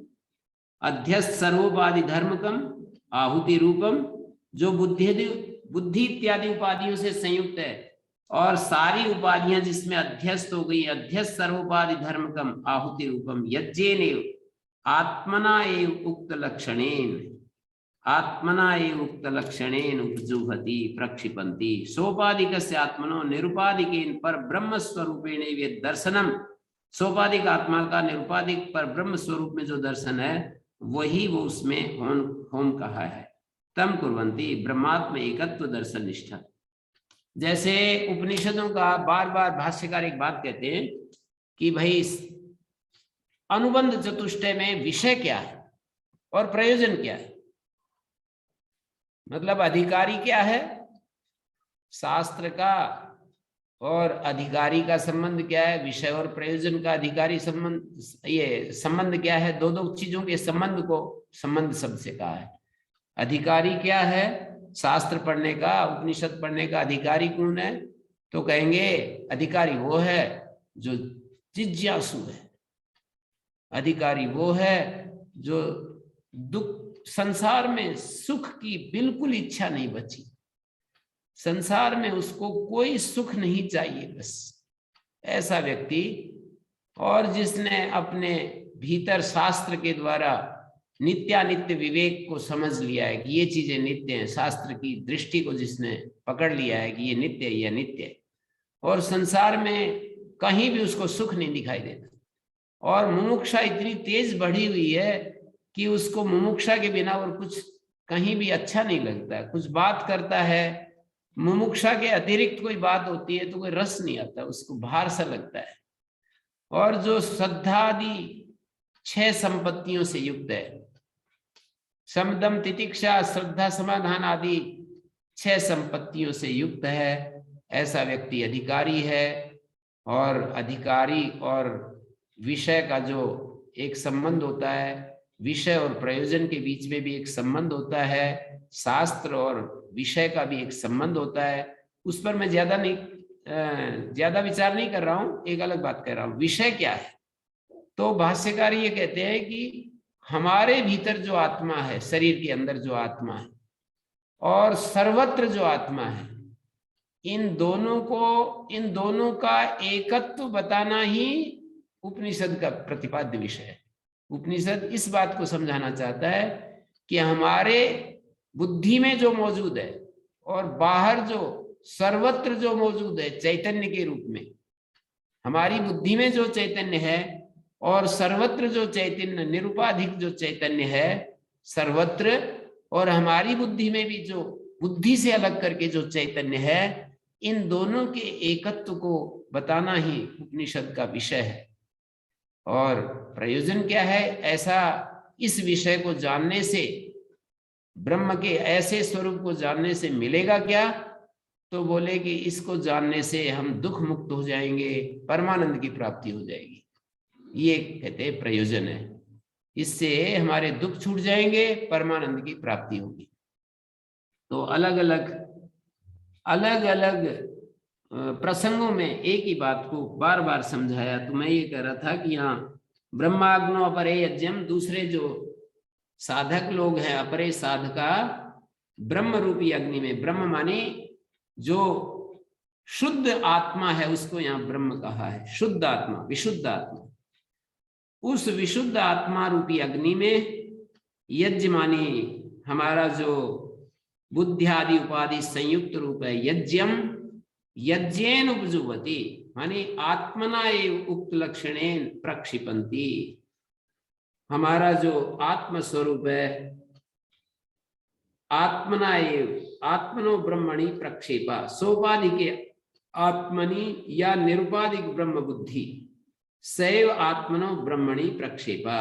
अध्यस्त सर्वोपाधि धर्मकम आहुति रूपम, जो बुद्धि इत्यादि उपाधियों से संयुक्त है और सारी उपाधियां जिसमें अध्यस्त हो गई, अध्यस्त सर्वोपाधि धर्मकम आहुति रूपम यज्ञेन आत्मना एव उक्त लक्षणेन, आत्मना एव उक्त लक्षणेन उपजुभति प्रक्षिपन्ति। सोपाधिकस्य आत्मनो निरुपाधिकेन पर ब्रह्म स्वरूपेण वे दर्शनम, सोपाधिक आत्मा का निरुपाधिक पर ब्रह्म स्वरूप में जो दर्शन है वही वो उसमें होम कहा है। तम कुर्वन्ति ब्रह्मात्म एकत्व दर्शन निष्ठा। जैसे उपनिषदों का बार बार भाष्यकार एक बात कहते हैं कि भाई अनुबंध चतुष्टय में विषय क्या है और प्रयोजन क्या है। मतलब अधिकारी क्या है, शास्त्र का, और अधिकारी का संबंध क्या है, विषय और प्रयोजन का अधिकारी संबंध, ये संबंध क्या है, दो दो चीजों के संबंध को संबंध शब्द से कहा है। अधिकारी क्या है, शास्त्र पढ़ने का, उपनिषद पढ़ने का अधिकारी कौन है, तो कहेंगे अधिकारी वो है जो जिज्ञासु है, अधिकारी वो है जो दुख संसार में सुख की बिल्कुल इच्छा नहीं बची, संसार में उसको कोई सुख नहीं चाहिए बस, ऐसा व्यक्ति, और जिसने अपने भीतर शास्त्र के द्वारा नित्यानित्य विवेक को समझ लिया है कि ये चीजें नित्य हैं, शास्त्र की दृष्टि को जिसने पकड़ लिया है कि ये नित्य है, ये नित्य है, और संसार में कहीं भी उसको सुख नहीं दिखाई देता, और मुमुक्षा इतनी तेज बढ़ी हुई है कि उसको मुमुक्षा के बिना और कुछ कहीं भी अच्छा नहीं लगता है। कुछ बात करता है, मुमुक्षा के अतिरिक्त कोई बात होती है तो कोई रस नहीं आता, उसको भार सा लगता है। और जो श्रद्धा आदि 6 संपत्तियों से युक्त है, समदम तितिक्षा श्रद्धा समाधान आदि 6 संपत्तियों से युक्त है, ऐसा व्यक्ति अधिकारी है। और अधिकारी और विषय का जो एक संबंध होता है, विषय और प्रयोजन के बीच में भी एक संबंध होता है, शास्त्र और विषय का भी एक संबंध होता है, उस पर मैं ज्यादा विचार नहीं कर रहा हूं, एक अलग बात कह रहा हूं। विषय क्या है? तो भाष्यकार ये कहते हैं कि हमारे भीतर जो आत्मा है, शरीर के अंदर जो आत्मा है और सर्वत्र जो आत्मा है, इन दोनों का एकत्व बताना ही उपनिषद का प्रतिपाद्य विषय है। उपनिषद इस बात को समझाना चाहता है कि हमारे बुद्धि में जो मौजूद है और बाहर जो सर्वत्र जो मौजूद है चैतन्य के रूप में, हमारी बुद्धि में जो चैतन्य है और सर्वत्र जो चैतन्य, निरुपाधिक जो चैतन्य है सर्वत्र, और हमारी बुद्धि में भी जो बुद्धि से अलग करके जो चैतन्य है, इन दोनों के एकत्व को बताना ही उपनिषद का विषय है। और प्रयोजन क्या है? ऐसा इस विषय को जानने से, ब्रह्म के ऐसे स्वरूप को जानने से मिलेगा क्या? तो बोले कि इसको जानने से हम दुख मुक्त हो जाएंगे, परमानंद की प्राप्ति हो जाएगी। ये कहते हैं प्रयोजन है, इससे हमारे दुख छूट जाएंगे, परमानंद की प्राप्ति होगी। तो अलग अलग प्रसंगों में एक ही बात को बार बार समझाया। तो मैं ये कह रहा था कि यहाँ ब्रह्माग्नो अपरे यज्ञम, दूसरे जो साधक लोग हैं, अपरे साधका ब्रह्म रूपी अग्नि में, ब्रह्म माने जो शुद्ध आत्मा है उसको यहाँ ब्रह्म कहा है, शुद्ध आत्मा, विशुद्ध आत्मा। उस विशुद्ध आत्मा रूपी अग्नि में यज्ञ माने हमारा जो बुद्धि आदि उपाधि संयुक्त रूप है, यज्ञम यज्ञेन उपजुवती माने आत्मना एव उक्त लक्षणेन प्रक्षिपन्ति। हमारा जो आत्म स्वरूप है, आत्मना एव आत्मनो ब्रह्मणि प्रक्षेपा, सोपाधिके आत्मनि या निरुपाधिक ब्रह्म बुद्धि सैव आत्मनो ब्रह्मणि प्रक्षेपा।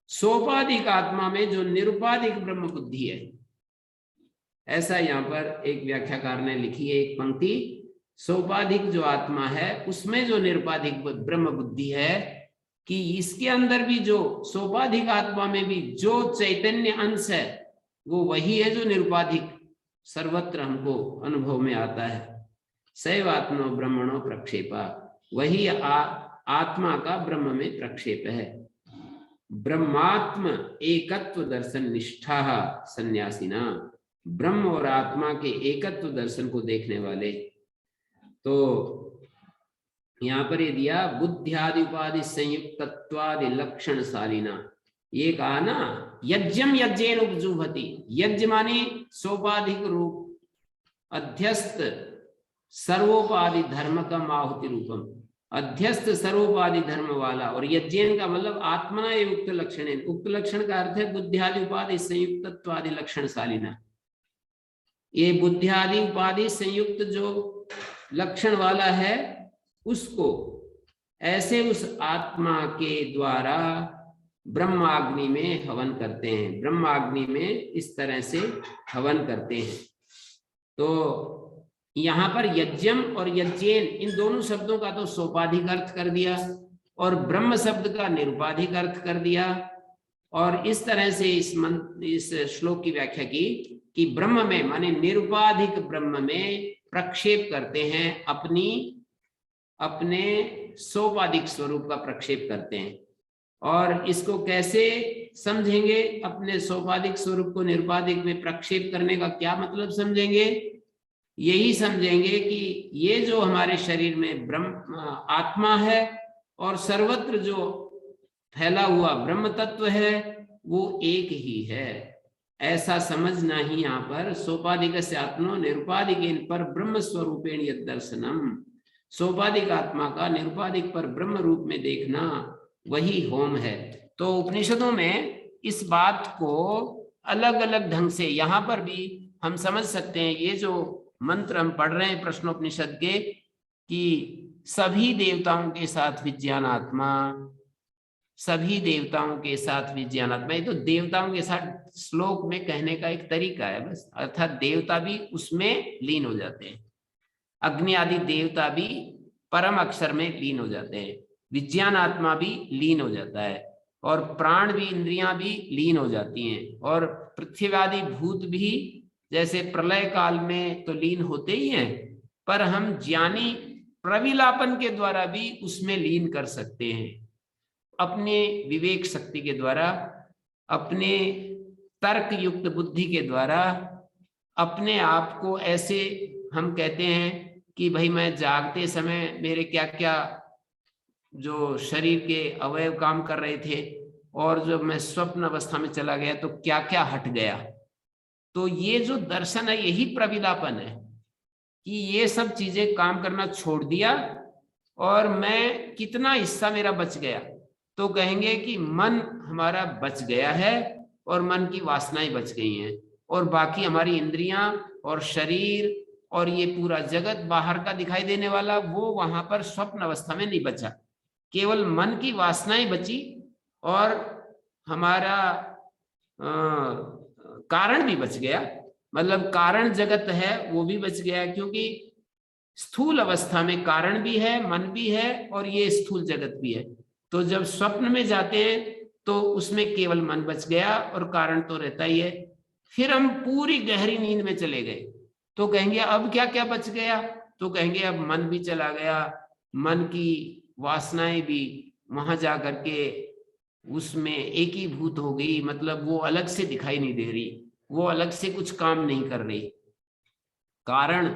सोपाधिक आत्मा में जो निरुपाधिक ब्रह्म बुद्धि है, ऐसा यहाँ पर एक व्याख्याकार ने लिखी है एक पंक्ति, सोपाधिक जो आत्मा है उसमें जो निरुपाधिक ब्रह्म बुद्धि है, कि इसके अंदर भी जो सोपाधिक आत्मा में भी जो चैतन्य अंश है वो वही है जो निरुपाधिक सर्वत्र हमको अनुभव में आता है। सैव आत्मनो ब्रह्मणो प्रक्षेपा, वही आत्मा का ब्रह्म में प्रक्षेप है। ब्रह्मात्म एकत्व दर्शन निष्ठा सन्यासिना, ब्रह्म और आत्मा के एकत्व दर्शन को देखने वाले। तो यहाँ पर ये दिया बुद्ध्यादि उपाधि संयुक्तत्वादि लक्षण शालिना, ये कहा ना यज्ञम यज्ञेन उपजुभति, यज्ञ माने सोपाधिक रूप अध्यस्त सर्वोपाधि धर्म का आहुति रूपम, अध्यस्त सर्वोपाधि धर्म वाला, और यज्ञेन का मतलब आत्मना एवं उक्त लक्षण, उक्त लक्षण का अर्थ है बुद्ध्यादि उपाधि संयुक्तत्वादि लक्षण शालिना। ये बुद्ध्यादि उपाधि संयुक्त जो लक्षण वाला है उसको ऐसे उस आत्मा के द्वारा ब्रह्माग्नि में हवन करते हैं, ब्रह्माग्नि में इस तरह से हवन करते हैं। तो यहाँ पर यज्ञम और यज्ञेन इन दोनों शब्दों का तो सोपाधिक अर्थ कर दिया और ब्रह्म शब्द का निरुपाधिक अर्थ कर दिया, और इस तरह से इस श्लोक की व्याख्या की कि ब्रह्म में माने निरुपाधिक ब्रह्म में प्रक्षेप करते हैं, अपने सोपाधिक स्वरूप का प्रक्षेप करते हैं। और इसको कैसे समझेंगे? अपने सोपाधिक स्वरूप को निरुपाधिक में प्रक्षेप करने का क्या मतलब समझेंगे? यही समझेंगे कि ये जो हमारे शरीर में ब्रह्म आत्मा है और सर्वत्र जो फैला हुआ ब्रह्म तत्व है वो एक ही है, ऐसा समझना ही यहाँ पर सोपाधिक से आत्मनो निरुपाधिक पर ब्रह्म स्वरूपेण यद दर्शनम, सोपाधिक आत्मा का निरुपाधिक पर ब्रह्म रूप में देखना वही होम है। तो उपनिषदों में इस बात को अलग अलग ढंग से यहाँ पर भी हम समझ सकते हैं। ये जो मंत्र हम पढ़ रहे हैं प्रश्नोपनिषद के कि सभी देवताओं के साथ विज्ञानात्मा, सभी देवताओं के साथ विज्ञानात्मा, ये तो देवताओं के साथ श्लोक में कहने का एक तरीका है बस, अर्थात देवता भी उसमें लीन हो जाते हैं, अग्नि आदि देवता भी परम अक्षर में लीन हो जाते हैं, विज्ञान आत्मा भी लीन हो जाता है, और प्राण भी, इंद्रियां भी लीन हो जाती हैं, और पृथ्वी आदि भूत भी जैसे प्रलय काल में तो लीन होते ही हैं, पर हम ज्ञानी प्रविलापन के द्वारा भी उसमें लीन कर सकते हैं, अपने विवेक शक्ति के द्वारा, अपने तर्क युक्त बुद्धि के द्वारा, अपने आप को ऐसे हम कहते हैं कि भाई मैं जागते समय मेरे क्या क्या जो शरीर के अवयव काम कर रहे थे, और जब मैं स्वप्न अवस्था में चला गया तो क्या क्या हट गया। तो ये जो दर्शन है यही प्रविलापन है कि ये सब चीजें काम करना छोड़ दिया और मैं कितना हिस्सा मेरा बच गया। तो कहेंगे कि मन हमारा बच गया है और मन की वासनाएं बच गई हैं, और बाकी हमारी इंद्रियां और शरीर और ये पूरा जगत बाहर का दिखाई देने वाला वो वहां पर स्वप्न अवस्था में नहीं बचा, केवल मन की वासनाएं बची, और हमारा कारण भी बच गया, मतलब कारण जगत है वो भी बच गया, क्योंकि स्थूल अवस्था में कारण भी है, मन भी है, और ये स्थूल जगत भी है। तो जब स्वप्न में जाते हैं तो उसमें केवल मन बच गया और कारण तो रहता ही है। फिर हम पूरी गहरी नींद में चले गए तो कहेंगे अब क्या क्या बच गया? तो कहेंगे अब मन भी चला गया, मन की वासनाएं भी वहां जा करके उसमें एकीभूत हो गई, मतलब वो अलग से दिखाई नहीं दे रही, वो अलग से कुछ काम नहीं कर रही, कारण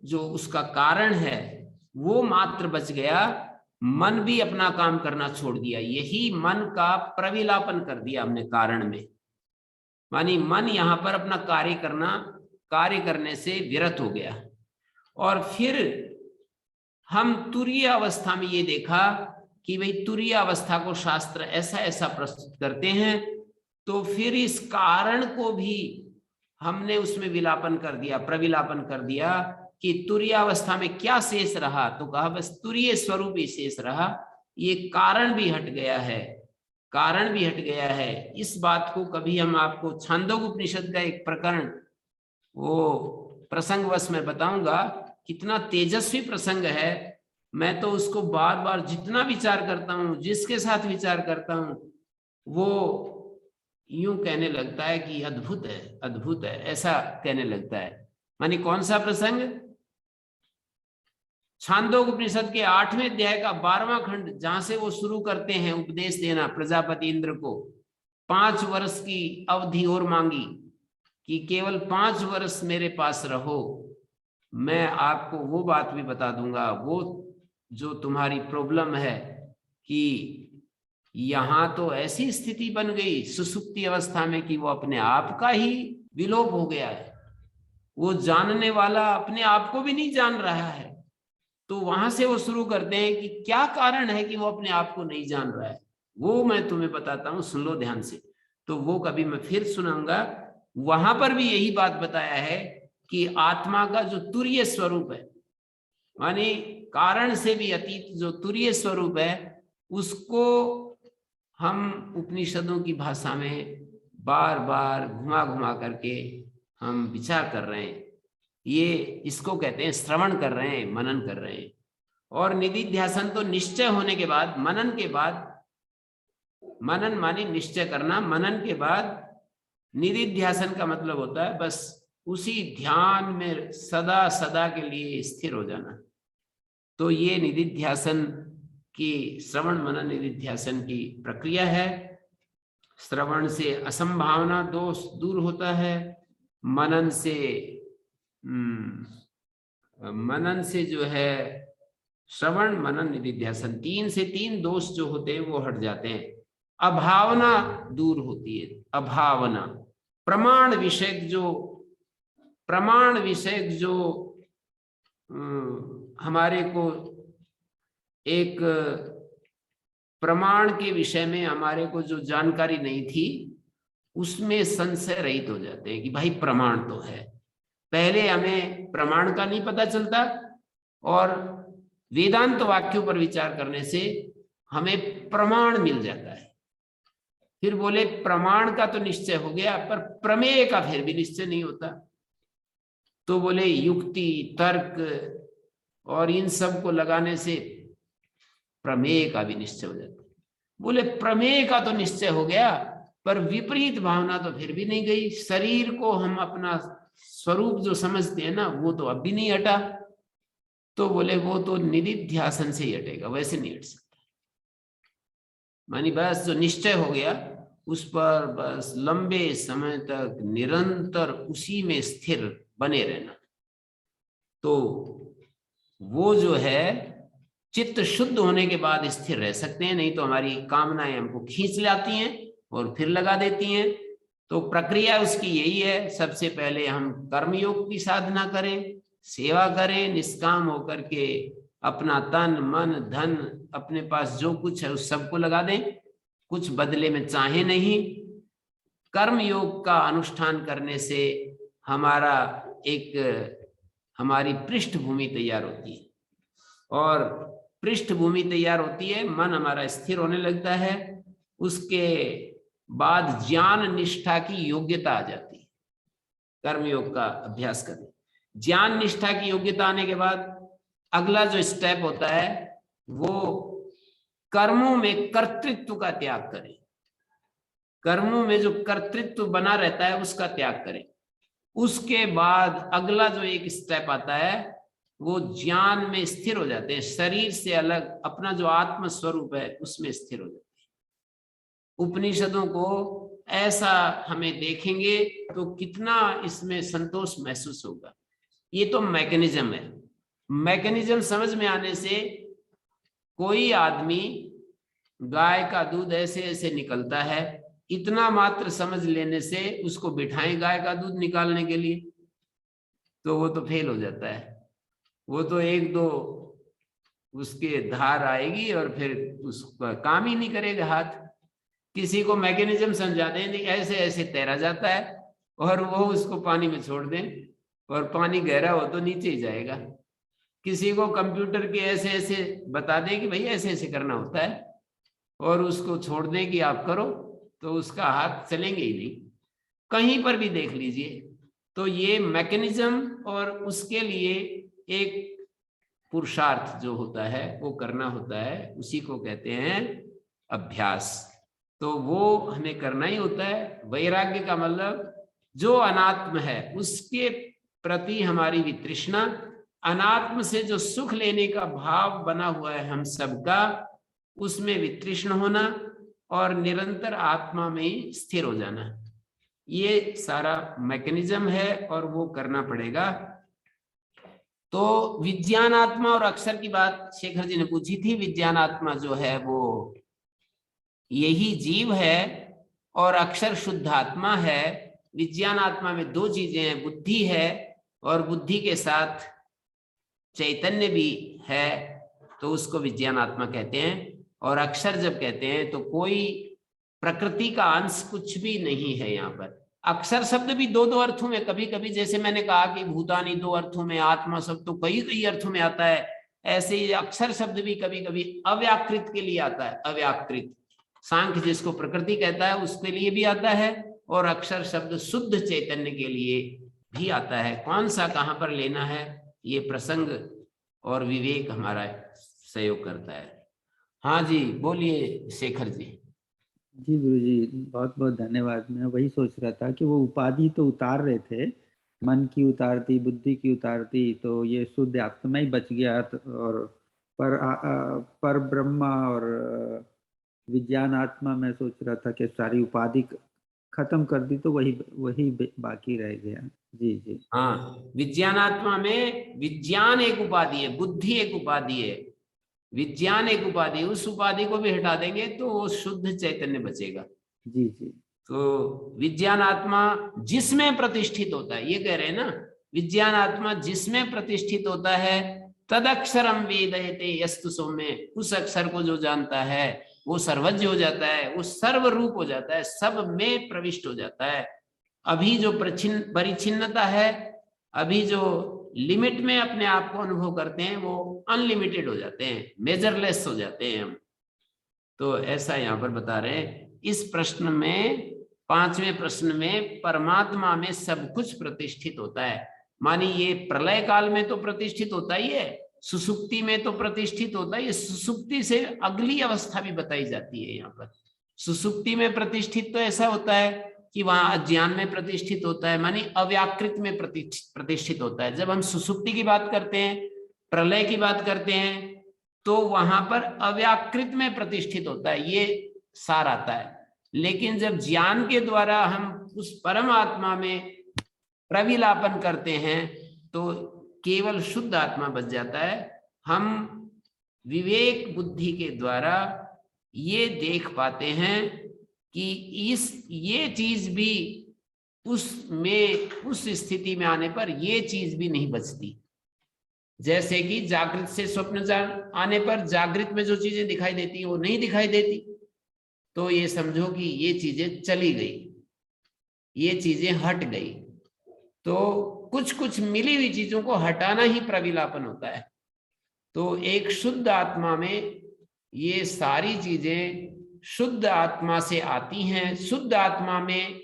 जो उसका कारण है वो मात्र बच गया, मन भी अपना काम करना छोड़ दिया। यही मन का प्रविलापन कर दिया हमने कारण में, मानी मन यहाँ पर अपना कार्य करने से विरत हो गया। और फिर हम तुरीय अवस्था में ये देखा कि भाई तुरीय अवस्था को शास्त्र ऐसा ऐसा प्रस्तुत करते हैं, तो फिर इस कारण को भी हमने उसमें विलापन कर दिया, प्रविलापन कर दिया कि तुरीय अवस्था में क्या शेष रहा? तो कहा बस तुरीय स्वरूप ही शेष रहा, ये कारण भी हट गया है, कारण भी हट गया है। इस बात को कभी हम आपको छांदोग्य उपनिषद का एक प्रकरण वो प्रसंगवश में बताऊंगा, कितना तेजस्वी प्रसंग है। मैं तो उसको बार बार जितना विचार करता हूँ, जिसके साथ विचार करता हूँ, वो यूं कहने लगता है कि अद्भुत है, अद्भुत है, ऐसा कहने लगता है। मानी कौन सा प्रसंग? छांदोग्य उपनिषद के 8वें अध्याय का 12वां खंड, जहां से वो शुरू करते हैं उपदेश देना प्रजापति इंद्र को। 5 वर्ष की अवधि और मांगी कि केवल 5 वर्ष मेरे पास रहो, मैं आपको वो बात भी बता दूंगा, वो जो तुम्हारी प्रॉब्लम है कि यहां तो ऐसी स्थिति बन गई सुसुप्ति अवस्था में कि वो अपने आप का ही विलोप हो गया है, वो जानने वाला अपने आप को भी नहीं जान रहा है। तो वहां से वो शुरू करते हैं कि क्या कारण है कि वो अपने आप को नहीं जान रहा है, वो मैं तुम्हें बताता हूं, सुन लो ध्यान से। तो वो कभी मैं फिर सुनाऊंगा। वहां पर भी यही बात बताया है कि आत्मा का जो तुरीय स्वरूप है, माने कारण से भी अतीत जो तुरीय स्वरूप है, उसको हम उपनिषदों की भाषा में बार बार घुमा घुमा करके हम विचार कर रहे हैं। ये इसको कहते हैं श्रवण कर रहे हैं, मनन कर रहे हैं। और निधिध्यासन तो निश्चय होने के बाद, मनन के बाद, मनन माने निश्चय करना, मनन के बाद निधिध्यासन का मतलब होता है बस उसी ध्यान में सदा सदा के लिए स्थिर हो जाना। तो ये निधिध्यासन कि श्रवण मनन निधिध्यासन की प्रक्रिया है। श्रवण से असंभावना दोष दूर होता है, मनन से जो है श्रवण मनन निधिध्यासन 3 से 3 दोष जो होते हैं वो हट जाते हैं। अभावना दूर होती है। अभावना प्रमाण विषयक जो हमारे को एक प्रमाण के विषय में हमारे को जो जानकारी नहीं थी उसमें संशय रहित हो जाते हैं कि भाई प्रमाण तो है। पहले हमें प्रमाण का नहीं पता चलता और वेदांत वाक्यों पर विचार करने से हमें प्रमाण मिल जाता है। फिर बोले प्रमाण का तो निश्चय हो गया पर प्रमेय का फिर भी निश्चय नहीं होता। तो बोले युक्ति तर्क और इन सब को लगाने से प्रमेय का भी निश्चय हो जाता है। बोले प्रमेय का तो निश्चय हो गया पर विपरीत भावना तो फिर भी नहीं गई। शरीर को हम अपना स्वरूप जो समझते हैं ना वो तो अब भी नहीं हटा। तो बोले वो तो निधिध्यासन से ही हटेगा, वैसे नहीं हट सकता। मानी बस जो निश्चय हो गया उस पर बस लंबे समय तक निरंतर उसी में स्थिर बने रहना, तो वो जो है चित्त शुद्ध होने के बाद स्थिर रह सकते हैं। नहीं तो हमारी कामनाएं हमको खींच लाती हैं और फिर लगा देती हैं। तो प्रक्रिया उसकी यही है, सबसे पहले हम कर्मयोग की साधना करें, सेवा करें, निष्काम होकर के अपना तन मन धन अपने पास जो कुछ है उस सबको लगा दें, कुछ बदले में चाहे नहीं। कर्म योग का अनुष्ठान करने से हमारी पृष्ठभूमि तैयार होती है और पृष्ठभूमि तैयार होती है, मन हमारा स्थिर होने लगता है। उसके बाद ज्ञान निष्ठा की योग्यता आ जाती है। कर्मयोग का अभ्यास करें, ज्ञान निष्ठा की योग्यता आने के बाद अगला जो स्टेप होता है वो कर्मों में कर्तृत्व का त्याग करें। कर्मों में जो कर्तृत्व बना रहता है उसका त्याग करें। उसके बाद अगला जो एक स्टेप आता है वो ज्ञान में स्थिर हो जाते हैं। शरीर से अलग अपना जो आत्म स्वरूप है उसमें स्थिर हो जाते हैं। उपनिषदों को ऐसा हमें देखेंगे तो कितना इसमें संतोष महसूस होगा। ये तो मैकेनिज्म है। मैकेनिज्म समझ में आने से कोई आदमी गाय का दूध ऐसे ऐसे निकलता है, इतना मात्र समझ लेने से उसको बिठाएं गाय का दूध निकालने के लिए तो वो तो फेल हो जाता है। वो तो एक दो उसके धार आएगी और फिर उसका काम ही नहीं करेगा हाथ। किसी को मैकेनिज्म समझा दें ऐसे ऐसे तैरा जाता है और वो उसको पानी में छोड़ दें और पानी गहरा हो तो नीचे ही जाएगा। किसी को कंप्यूटर के ऐसे ऐसे बता दें कि भाई ऐसे ऐसे करना होता है और उसको छोड़ दें कि आप करो तो उसका हाथ चलेंगे ही नहीं। कहीं पर भी देख लीजिए तो ये मैकेनिज्म और उसके लिए एक पुरुषार्थ जो होता है वो करना होता है, उसी को कहते हैं अभ्यास। तो वो हमें करना ही होता है। वैराग्य का मतलब जो अनात्म है उसके प्रति हमारी वितृष्णा, अनात्म से जो सुख लेने का भाव बना हुआ है हम सबका उसमें वितृष्ण होना और निरंतर आत्मा में स्थिर हो जाना, ये सारा मैकेनिज्म है और वो करना पड़ेगा। तो विज्ञानात्मा और अक्षर की बात शेखर जी ने पूछी थी। विज्ञानात्मा जो है वो यही जीव है और अक्षर शुद्ध आत्मा है। विज्ञानात्मा में दो चीजें हैं, बुद्धि है और बुद्धि के साथ चैतन्य भी है तो उसको विज्ञानात्मा कहते हैं। और अक्षर जब कहते हैं तो कोई प्रकृति का अंश कुछ भी नहीं है। यहाँ पर अक्षर शब्द भी दो दो अर्थों में, कभी कभी जैसे मैंने कहा कि भूतानी दो अर्थों में, आत्मा शब्द तो कई कई अर्थों में आता है, ऐसे ही अक्षर शब्द भी कभी कभी अव्याकृत के लिए आता है। अव्याकृत सांख्य जिसको प्रकृति कहता है उसके लिए भी आता है और अक्षर शब्द शुद्ध चैतन्य के लिए भी आता है। कौन सा कहाँ पर लेना है ये प्रसंग और विवेक हमारा सहयोग करता है। हाँ जी बोलिए शेखर जी। जी गुरु जी बहुत बहुत धन्यवाद। मैं वही सोच रहा था कि वो उपाधि तो उतार रहे थे, मन की उतारती, बुद्धि की उतारती, तो ये शुद्ध आत्मा ही बच गया और पर ब्रह्मा और विज्ञान आत्मा, मैं सोच रहा था कि सारी उपाधि खत्म कर दी तो वही वही बाकी रह गया। जी जी। हाँ, विज्ञानात्मा में विज्ञान एक उपाधि है, बुद्धि एक उपाधि है, विज्ञान एक उपाधि, उस उपाधि को भी हटा देंगे तो वो शुद्ध चैतन्य बचेगा। जी जी। तो विज्ञान आत्मा जिसमें प्रतिष्ठित होता है, ये कह रहे हैं ना, विज्ञान आत्मा जिसमें प्रतिष्ठित होता है, तदक्षरम वेदयते यस्तु सौम्य, उस अक्षर को जो जानता है वो सर्वज्ञ हो जाता है, वो सर्वरूप हो जाता है, सब में प्रविष्ट हो जाता है। अभी जो परिचिन्नता है, अभी जो लिमिट में अपने आप को अनुभव करते हैं, वो अनलिमिटेड हो जाते हैं, मेजरलेस हो जाते हैं हम। तो ऐसा यहाँ पर बता रहे हैं। इस प्रश्न में, 5वें प्रश्न में, परमात्मा में सब कुछ प्रतिष्ठित होता है। मानी ये प्रलय काल में तो प्रतिष्ठित होता ही है, सुसुप्ति में तो प्रतिष्ठित होता है, सुसुप्ति से अगली अवस्था भी बताई जाती है यहाँ पर। सुसुप्ति में प्रतिष्ठित तो ऐसा होता है कि वहां अज्ञान में प्रतिष्ठित होता है, मानी अव्याकृत में प्रतिष्ठित होता है। जब हम सुसुप्ति की बात करते हैं, प्रलय की बात करते हैं, तो वहां पर अव्याकृत में प्रतिष्ठित होता है, ये सार आता है। लेकिन जब ज्ञान के द्वारा हम उस परमात्मा में प्रविलापन करते हैं तो केवल शुद्ध आत्मा बच जाता है। हम विवेक बुद्धि के द्वारा ये देख पाते हैं कि ये चीज भी उस स्थिति में आने पर ये चीज भी नहीं बचती। जैसे कि जागृत से स्वप्न आने पर जागृत में जो चीजें दिखाई देती है वो नहीं दिखाई देती, तो ये समझो कि ये चीजें चली गई, ये चीजें हट गई। तो कुछ कुछ मिली हुई चीजों को हटाना ही प्रविलापन होता है। तो एक शुद्ध आत्मा में ये सारी चीजें शुद्ध आत्मा से आती हैं। शुद्ध आत्मा में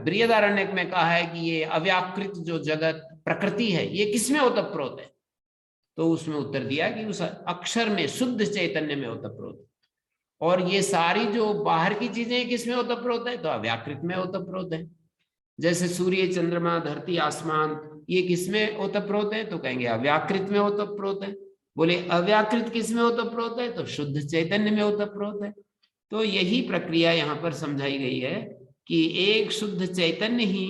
बृहदारण्यक में कहा है कि ये अव्याकृत जो जगत प्रकृति है ये किसमें ओतप्रोत है, तो उसमें उत्तर दिया कि उस अक्षर में, शुद्ध चैतन्य में ओतप्रोत है। और ये सारी जो बाहर की चीजें किसमें ओतप्रोत है, तो अव्याकृत में ओतप्रोत है। जैसे सूर्य, चंद्रमा, धरती, आसमान, ये किसमें ओतप्रोत है, तो कहेंगे अव्याकृत में ओतप्रोत है। बोले अव्याकृत किसमें ओतप्रोत है, तो शुद्ध चैतन्य में ओतप्रोत है। तो यही प्रक्रिया यहाँ पर समझाई गई है कि एक शुद्ध चैतन्य ही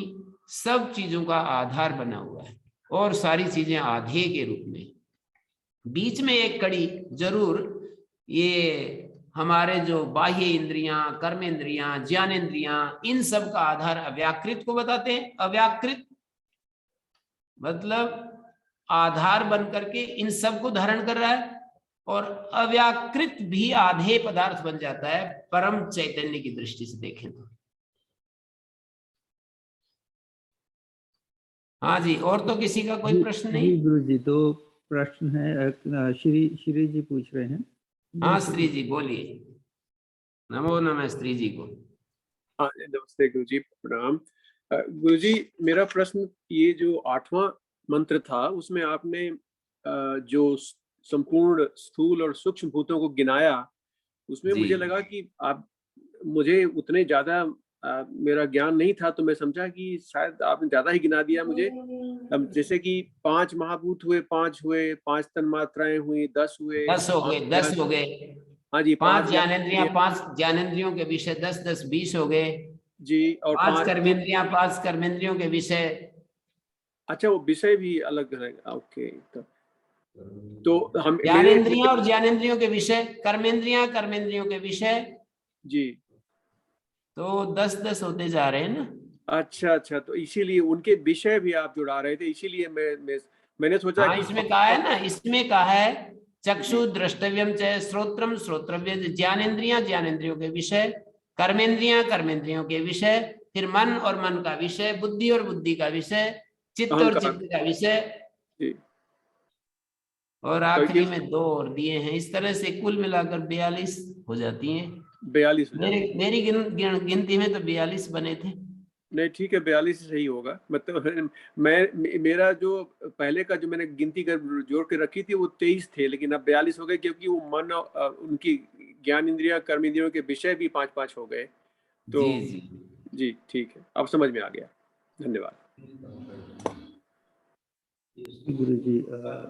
सब चीजों का आधार बना हुआ है और सारी चीजें आधेय के रूप में। बीच में एक कड़ी जरूर, ये हमारे जो बाह्य इंद्रियां, कर्मेंद्रियां, ज्ञानेंद्रियां, इन सब का आधार अव्याकृत को बताते हैं। अव्याकृत मतलब आधार बन करके इन सब को धारण कर रहा है, और अव्याकृत भी आधेय पदार्थ बन जाता है परम चैतन्य की दृष्टि से देखें तो। हाँ जी, और तो किसी का कोई प्रश्न नहीं? जी गुरु जी, दो प्रश्न है, श्री जी पूछ रहे हैं। हाँ स्त्री जी बोलिए। नमो नमः स्त्री जी को। हाँ नमस्ते गुरु जी, प्रणाम। गुरु जी, मेरा प्रश्न, ये जो 8वां मंत्र था उसमें आपने जो संपूर्ण स्थूल और सूक्ष्म भूतों को गिनाया, उसमें मुझे लगा कि मुझे उतने ज्यादा मेरा ज्ञान नहीं था, तो मैं समझा कि शायद आपने ज्यादा ही गिना दिया मुझे। जैसे कि 5 महाभूत हुए, 5 हुए, 5 तन्मात्राएं हुई, 10 हुए, 10 हो गए, 10 हो गए। हाँ जी, 5 ज्ञानेंद्रियां, 5 ज्ञानेंद्रियों के विषय 10 10 20 हो गए जी। और 5 कर्मेंद्रियां, 5 कर्मेंद्रियों के विषय। अच्छा, वो विषय भी अलग रहेगा, ओके। तो हम ज्ञानेंद्रियां और ज्ञानेंद्रियों के विषय, कर्मेंद्रियां, कर्मेंद्रियों के विषय जी, तो 10 10 होते जा रहे हैं ना। अच्छा अच्छा, तो इसीलिए उनके विषय भी आप जुड़ा रहे थे, इसीलिए मैंने सोचा हाँ, कि इसमें कहा है ना, इसमें कहा है चक्षु द्रष्टव्यम च श्रोत्रम श्रोत्रव्य, ज्ञानेंद्रियां ज्ञानेंद्रियों के विषय, कर्मेंद्रियां कर्मेंद्रियों के विषय, फिर मन और मन का विषय, बुद्धि और बुद्धि का विषय, चित्त और चित्त का विषय, और आखिरी में 2 और दिए हैं। इस तरह से कुल मिलाकर 42 हो जाती हैं। 42 मेरी गिनती में तो 42 बने थे। नहीं ठीक है, 42 सही होगा। मतलब मेरा जो पहले का जो मैंने गिनती कर जोड़ के रखी थी वो 23 थे, लेकिन अब 42 हो गए, क्योंकि वो मन उनकी ज्ञान इंद्रिया कर्म इंद्रियों के विषय भी 5-5 हो गए। तो जी ठीक है, अब समझ में आ गया। धन्यवाद। गुरुजी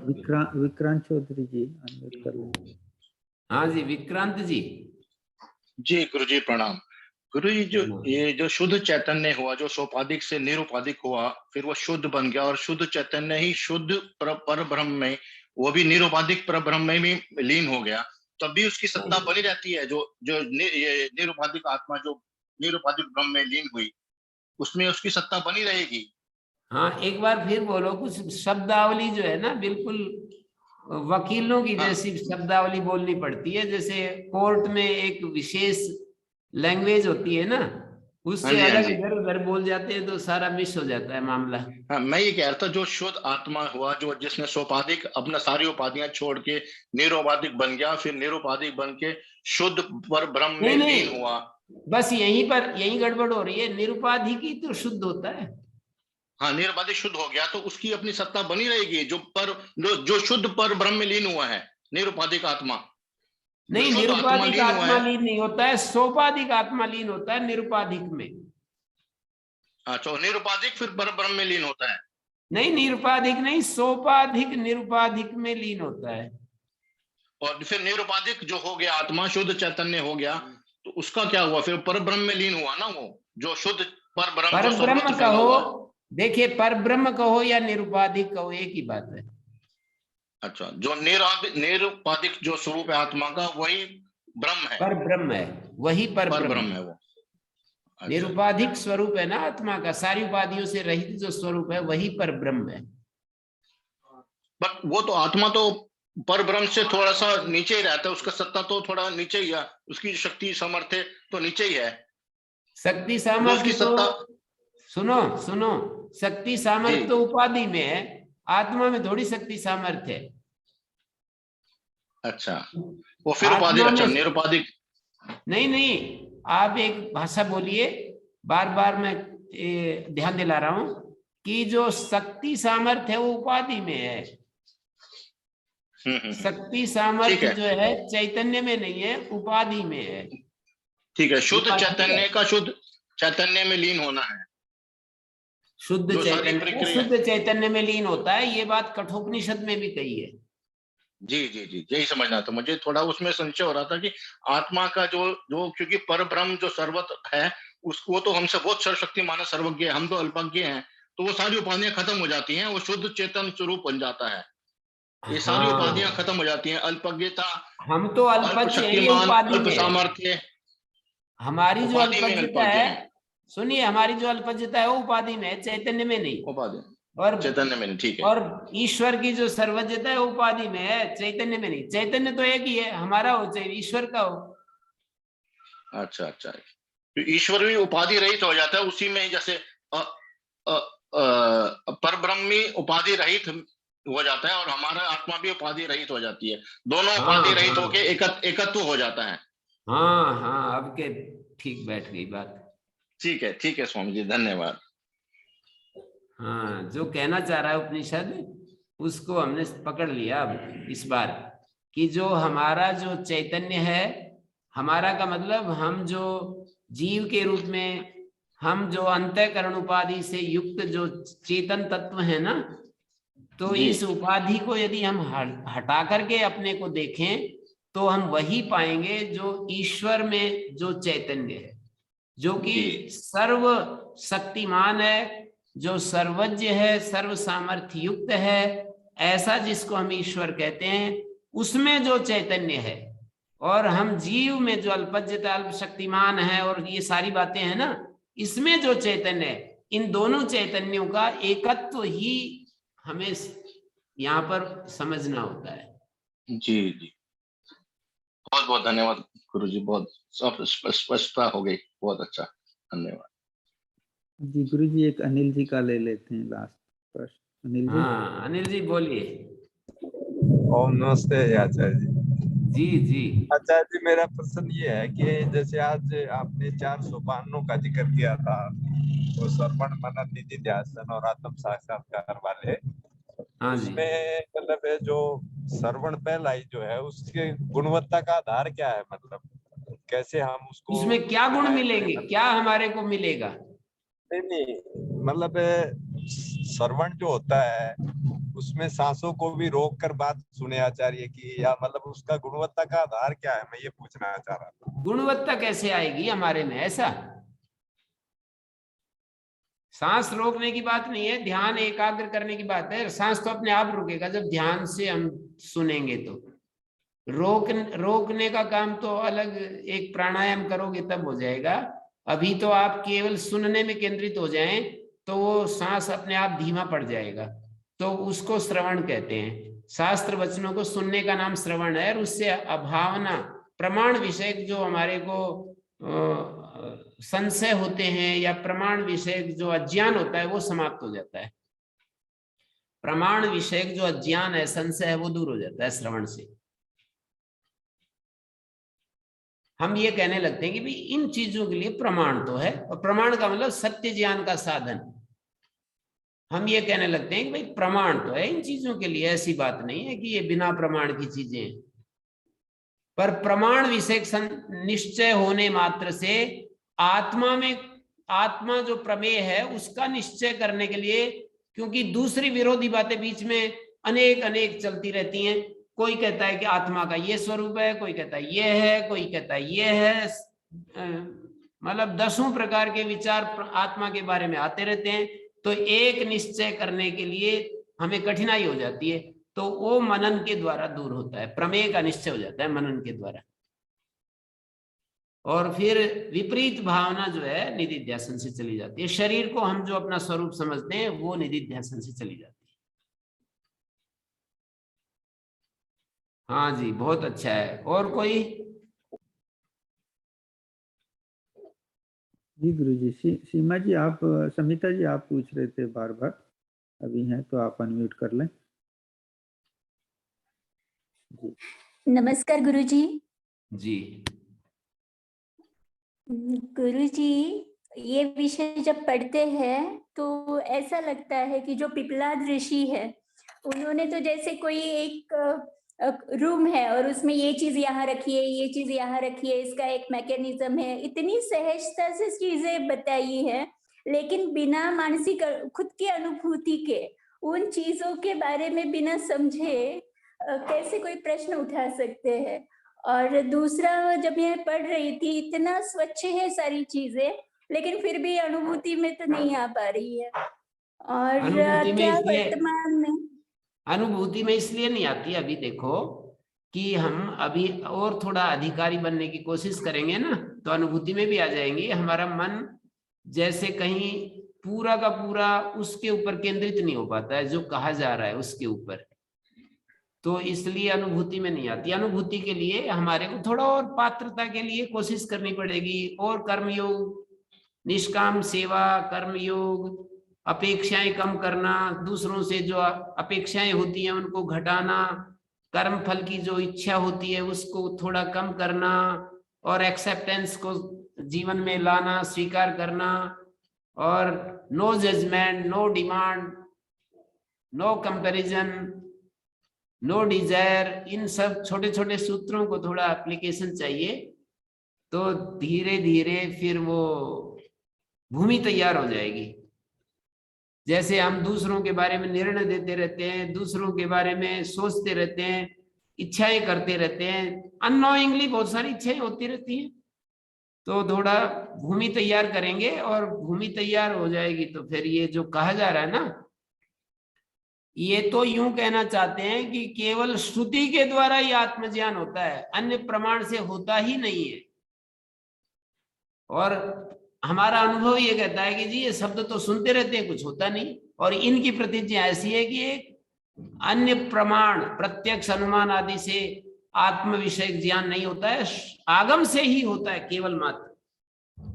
विक्रांत चौधरी जी अनम्यूट कर लें। हाँ जी विक्रांत जी। जी गुरुजी प्रणाम। गुरुजी ये जो शुद्ध चैतन्य हुआ, जो सोपाधिक से निरुपाधिक हुआ, फिर वो शुद्ध बन गया और शुद्ध चैतन्य ही शुद्ध पर ब्रह्म में, वो भी निरुपाधिक पर ब्रह्म में भी लीन हो गया, तब भी उसकी सत्ता बनी रहती है। जो ये निरुपाधिक आत्मा जो निरुपाधिक ब्रह्म में लीन हुई, उसमें उसकी सत्ता बनी रहेगी। हाँ एक बार फिर बोलो, कुछ शब्दावली जो है ना बिल्कुल वकीलों की जैसी शब्दावली बोलनी पड़ती है, जैसे कोर्ट में एक विशेष लैंग्वेज होती है ना, उससे अलग इधर उधर बोल जाते हैं तो सारा मिस हो जाता है मामला। हाँ, मैं ये कह रहा था जो शुद्ध आत्मा हुआ, जो जिसने सोपाधिक अपना सारी उपाधियां छोड़ के निरुपाधिक बन गया, फिर निरुपाधिक बन के शुद्ध पर ब्रह्म में लीन हुआ। बस यही गड़बड़ हो रही है, निरुपाधिक ही तो शुद्ध होता है। हाँ निरुपाधिक शुद्ध हो गया तो उसकी अपनी सत्ता बनी रहेगी, जो शुद्ध पर ब्रह्म में लीन हुआ है, निरुपाधिक आत्मा। नहीं, निरुपाधिक आत्मा लीन नहीं होता है, सोपाधिक आत्मा लीन होता है निरुपाधिक में। अच्छा, निरुपाधिक फिर पर ब्रह्म में लीन होता है? नहीं, निरुपाधिक नहीं, सोपाधिक निरुपाधिक में लीन होता है। और फिर निरुपाधिक जो हो गया आत्मा, शुद्ध चैतन्य हो गया, तो उसका क्या हुआ? फिर पर ब्रह्म में लीन हुआ ना, वो जो शुद्ध पर ब्रह्म कहो, देखिए पर ब्रह्म कहो या निरुपाधिक कहो, एक ही बात है। अच्छा, जो निरुपाधिक जो स्वरूप है आत्मा का, वही ब्रह्म है, पर ब्रह्म है, वही पर ब्रह्म है वो। अच्छा। निरुपाधिक स्वरूप है ना आत्मा का, सारी उपाधियों से रहित जो स्वरूप है वही पर ब्रह्म है। बट वो तो आत्मा तो पर ब्रह्म से थोड़ा सा नीचे ही रहता है, उसका सत्ता तो थोड़ा नीचे ही है, उसकी शक्ति सामर्थ्य तो नीचे ही है। शक्ति सामर्थ्य तो सुनो, शक्ति सामर्थ्य तो उपाधि में है, आत्मा में थोड़ी शक्ति सामर्थ्य है। अच्छा, वो फिर उपाधि, अच्छा निरुपाधिक नहीं, आप एक भाषा बोलिए, बार बार मैं ध्यान दिला रहा हूं कि जो शक्ति सामर्थ्य है वो उपाधि में है। शक्ति सामर्थ्य जो है चैतन्य में नहीं है, उपाधि में है। ठीक है, शुद्ध चैतन्य का शुद्ध चैतन्य में लीन होना है। शुद्ध चैतन्य में लीन होता है, ये बात कठोपनिषद में भी कही है। जी, यही समझना था मुझे, थोड़ा उसमें संशय हो रहा था कि आत्मा का जो क्योंकि पर ब्रह्म जो सर्वत्र है, उसको तो हमसे बहुत सर्वशक्तिमान है, सर्वज्ञ, हम तो अल्पज्ञ हैं, तो वो सारी उपाधियां खत्म हो जाती हैं, वो शुद्ध चेतन स्वरूप बन जाता है। ये सारी उपाधियां खत्म हो जाती हैं, अल्पज्ञता, हम तो अल्पशक्तिमान, अल्प सामर्थ्य, हमारी जो अल्पज्ञता है, सुनिए, हमारी जो अल्पज्ञता है वो उपाधि में है, चैतन्य में नहीं। उपाधि और चैतन्य में नहीं, ठीक है। और ईश्वर की जो सर्वज्ञता है उपाधि में है, चैतन्य में नहीं। चैतन्य तो एक ही है, हमारा हो चाहे ईश्वर का हो। अच्छा, तो ईश्वर भी उपाधि रहित हो जाता है उसी में, जैसे परब्रह्मी उपाधि रहित हो जाता है और हमारा आत्मा भी उपाधि रहित हो जाती है, दोनों उपाधि रहित होके एकत्व हो जाता है। हाँ, अब के ठीक बैठ गई बात। ठीक है स्वामी जी, धन्यवाद। हाँ, जो कहना चाह रहा है उपनिषद उसको हमने पकड़ लिया अब इस बार, कि जो हमारा जो चैतन्य है, हमारा का मतलब हम जो जीव के रूप में, हम जो अंतःकरण उपाधि से युक्त जो चेतन तत्व है ना, तो इस उपाधि को यदि हम हटा करके अपने को देखें तो हम वही पाएंगे जो ईश्वर में जो चैतन्य है, जो कि सर्व शक्तिमान है, जो सर्वज्ञ है, सर्व सामर्थ्य युक्त है, ऐसा जिसको हम ईश्वर कहते हैं, उसमें जो चैतन्य है। और हम जीव में जो अल्पज्ञता, अल्प शक्तिमान है और ये सारी बातें हैं ना, इसमें जो चैतन्य है, इन दोनों चैतन्यों का एकत्व ही हमें यहाँ पर समझना होता है। जी, बहुत बहुत धन्यवाद गुरु जी, बहुत सब स्पष्टता हो गई, बहुत अच्छा, धन्यवाद जी। गुरु जी एक अनिल जी का ले लेते हैं लास्ट प्रश्न। अनिल जी। हाँ, अनिल जी बोलिए। ओम नमस्ते आचार्य जी। जी आचार्य जी, मेरा प्रश्न ये है कि जैसे आज आपने 4 सोपानों का जिक्र किया था, वो श्रवण, मनन, निधि, ध्यान और आत्म साक्षात्कार वाले, उसमें मतलब जो श्रवण पहला ही जो है, उसकी गुणवत्ता का आधार क्या है? मतलब कैसे हम उसको, उसमें क्या गुण मिलेंगे, क्या हमारे को मिलेगा? नहीं, मतलब श्रवण जो होता है उसमें सांसों को भी रोक कर बात सुने आचार्य की, या मतलब उसका गुणवत्ता का आधार क्या है, मैं ये पूछना चाह रहा था। गुणवत्ता कैसे आएगी हमारे में? ऐसा सांस रोकने की बात नहीं है, ध्यान एकाग्र करने की बात है। सांस तो अपने आप रुकेगा जब ध्यान से हम सुनेंगे। तो रोकने का काम तो अलग, एक प्राणायाम करोगे तब हो जाएगा। अभी तो आप केवल सुनने में केंद्रित हो जाएं तो वो सांस अपने आप धीमा पड़ जाएगा, तो उसको श्रवण कहते हैं। शास्त्र वचनों को सुनने का नाम श्रवण है, और उससे अभावना प्रमाण विषय जो हमारे को संशय होते हैं या प्रमाण विषय जो अज्ञान होता है वो समाप्त हो जाता है। प्रमाण विषय जो अज्ञान है, संशय है, वो दूर हो जाता है श्रवण से। हम ये कहने लगते हैं कि भाई इन चीजों के लिए प्रमाण तो है, और प्रमाण का मतलब सत्य ज्ञान का साधन। हम ये कहने लगते हैं कि भाई प्रमाण तो है इन चीजों के लिए, ऐसी बात नहीं है कि ये बिना प्रमाण की चीजें हैं। पर प्रमाण विषय निश्चय होने मात्र से आत्मा जो प्रमेय है उसका निश्चय करने के लिए, क्योंकि दूसरी विरोधी बातें बीच में अनेक चलती रहती हैं। कोई कहता है कि आत्मा का ये स्वरूप है, कोई कहता है ये है, कोई कहता है ये है, मतलब 10 प्रकार के विचार आत्मा के बारे में आते रहते हैं। तो एक निश्चय करने के लिए हमें कठिनाई हो जाती है, तो वो मनन के द्वारा दूर होता है। प्रमेय का निश्चय हो जाता है मनन के द्वारा, और फिर विपरीत भावना जो है निधिध्यासन से चली जाती है। शरीर को हम जो अपना स्वरूप समझते हैं वो निधिध्यासन से चली जाती है। हाँ जी, बहुत अच्छा है। और कोई? जी गुरुजी। सीमा जी आप, समिता जी आप पूछ रहे थे बार बार, अभी हैं तो आप अनम्यूट कर लें। जी नमस्कार गुरुजी। जी गुरुजी, ये विषय जब पढ़ते हैं तो ऐसा लगता है कि जो पिपलाद ऋषि है उन्होंने तो जैसे कोई एक रूम है और उसमें ये चीज यहाँ रखिए, ये चीज यहाँ रखिए, इसका एक मैकेनिज्म है, इतनी सहजता से चीजें बताई है, लेकिन बिना मानसिक खुद की अनुभूति के उन चीजों के बारे में बिना समझे कैसे कोई प्रश्न उठा सकते हैं। और दूसरा, जब मैं पढ़ रही थी, इतना स्वच्छ है सारी चीजें, लेकिन फिर भी अनुभूति में तो नहीं आ पा रही है। और क्या वर्तमान में अनुभूति में इसलिए नहीं आती, अभी देखो कि हम अभी और थोड़ा अधिकारी बनने की कोशिश करेंगे ना तो अनुभूति में भी आ जाएंगे। हमारा मन जैसे कहीं पूरा का पूरा उसके ऊपर केंद्रित नहीं हो पाता है जो कहा जा रहा है उसके ऊपर, तो इसलिए अनुभूति में नहीं आती। अनुभूति के लिए हमारे को थोड़ा और पात्रता के लिए कोशिश करनी पड़ेगी, और कर्मयोग, निष्काम सेवा, कर्मयोग, अपेक्षाएं कम करना, दूसरों से जो अपेक्षाएं होती हैं उनको घटाना, कर्म फल की जो इच्छा होती है उसको थोड़ा कम करना, और एक्सेप्टेंस को जीवन में लाना, स्वीकार करना, और no judgement, no demand, no comparison, no desire, इन सब छोटे छोटे सूत्रों को थोड़ा एप्लीकेशन चाहिए। तो धीरे धीरे फिर वो भूमि तैयार हो जाएगी। जैसे हम दूसरों के बारे में निर्णय देते रहते हैं, दूसरों के बारे में सोचते रहते हैं, इच्छाएं करते रहते हैं, अननोइंगली बहुत सारी इच्छाएं होती रहती हैं। तो थोड़ा भूमि तैयार करेंगे, और भूमि तैयार हो जाएगी तो फिर ये जो कहा जा रहा है ना, ये तो यूं कहना चाहते हैं कि केवल श्रुति के द्वारा ही आत्मज्ञान होता है, अन्य प्रमाण से होता ही नहीं है। और हमारा अनुभव ये कहता है कि जी ये शब्द तो सुनते रहते हैं, कुछ होता नहीं। और इनकी प्रतिज्ञा ऐसी है कि एक अन्य प्रमाण, प्रत्यक्ष, अनुमान आदि से आत्म विषयक ज्ञान नहीं होता है, आगम से ही होता है केवल मात्र।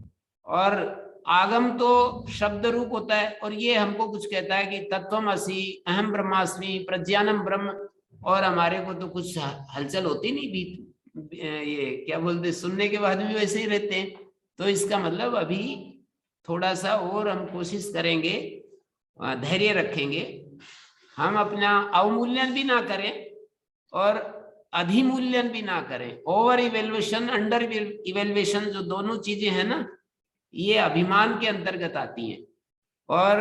और आगम तो शब्द रूप होता है, और ये हमको कुछ कहता है कि तत्वमसि, अहम ब्रह्मास्मि, प्रज्ञानम ब्रह्म, और हमारे को तो कुछ हलचल होती नहीं, बीत ये क्या बोलते, सुनने के बाद भी वैसे ही रहते हैं। तो इसका मतलब अभी थोड़ा सा और हम कोशिश करेंगे, धैर्य रखेंगे, हम अपना अवमूल्यन भी ना करें और अधिमूल्यन भी ना करें। ओवर इवेल्युएशन, अंडर इवेल्युएशन, जो दोनों चीजें हैं ना, ये अभिमान के अंतर्गत आती हैं। और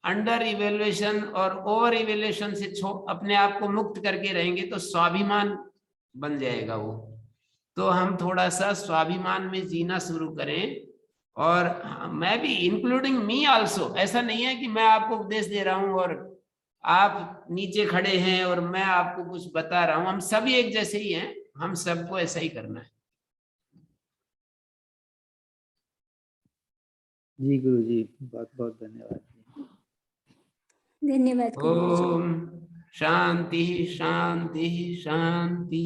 अंडर इवेल्युएशन और ओवर इवेल्युएशन से अपने आप को मुक्त करके रहेंगे तो स्वाभिमान बन जाएगा वो। तो हम थोड़ा सा स्वाभिमान में जीना शुरू करें। और मैं भी, इंक्लूडिंग मी आल्सो, ऐसा नहीं है कि मैं आपको उपदेश दे रहा हूं और आप नीचे खड़े हैं और मैं आपको कुछ बता रहा हूं। हम सभी एक जैसे ही हैं, हम सबको ऐसा ही करना है। जी गुरुजी, बहुत बहुत धन्यवाद। धन्यवाद गुरुजी। ओम शांति शांति शांति।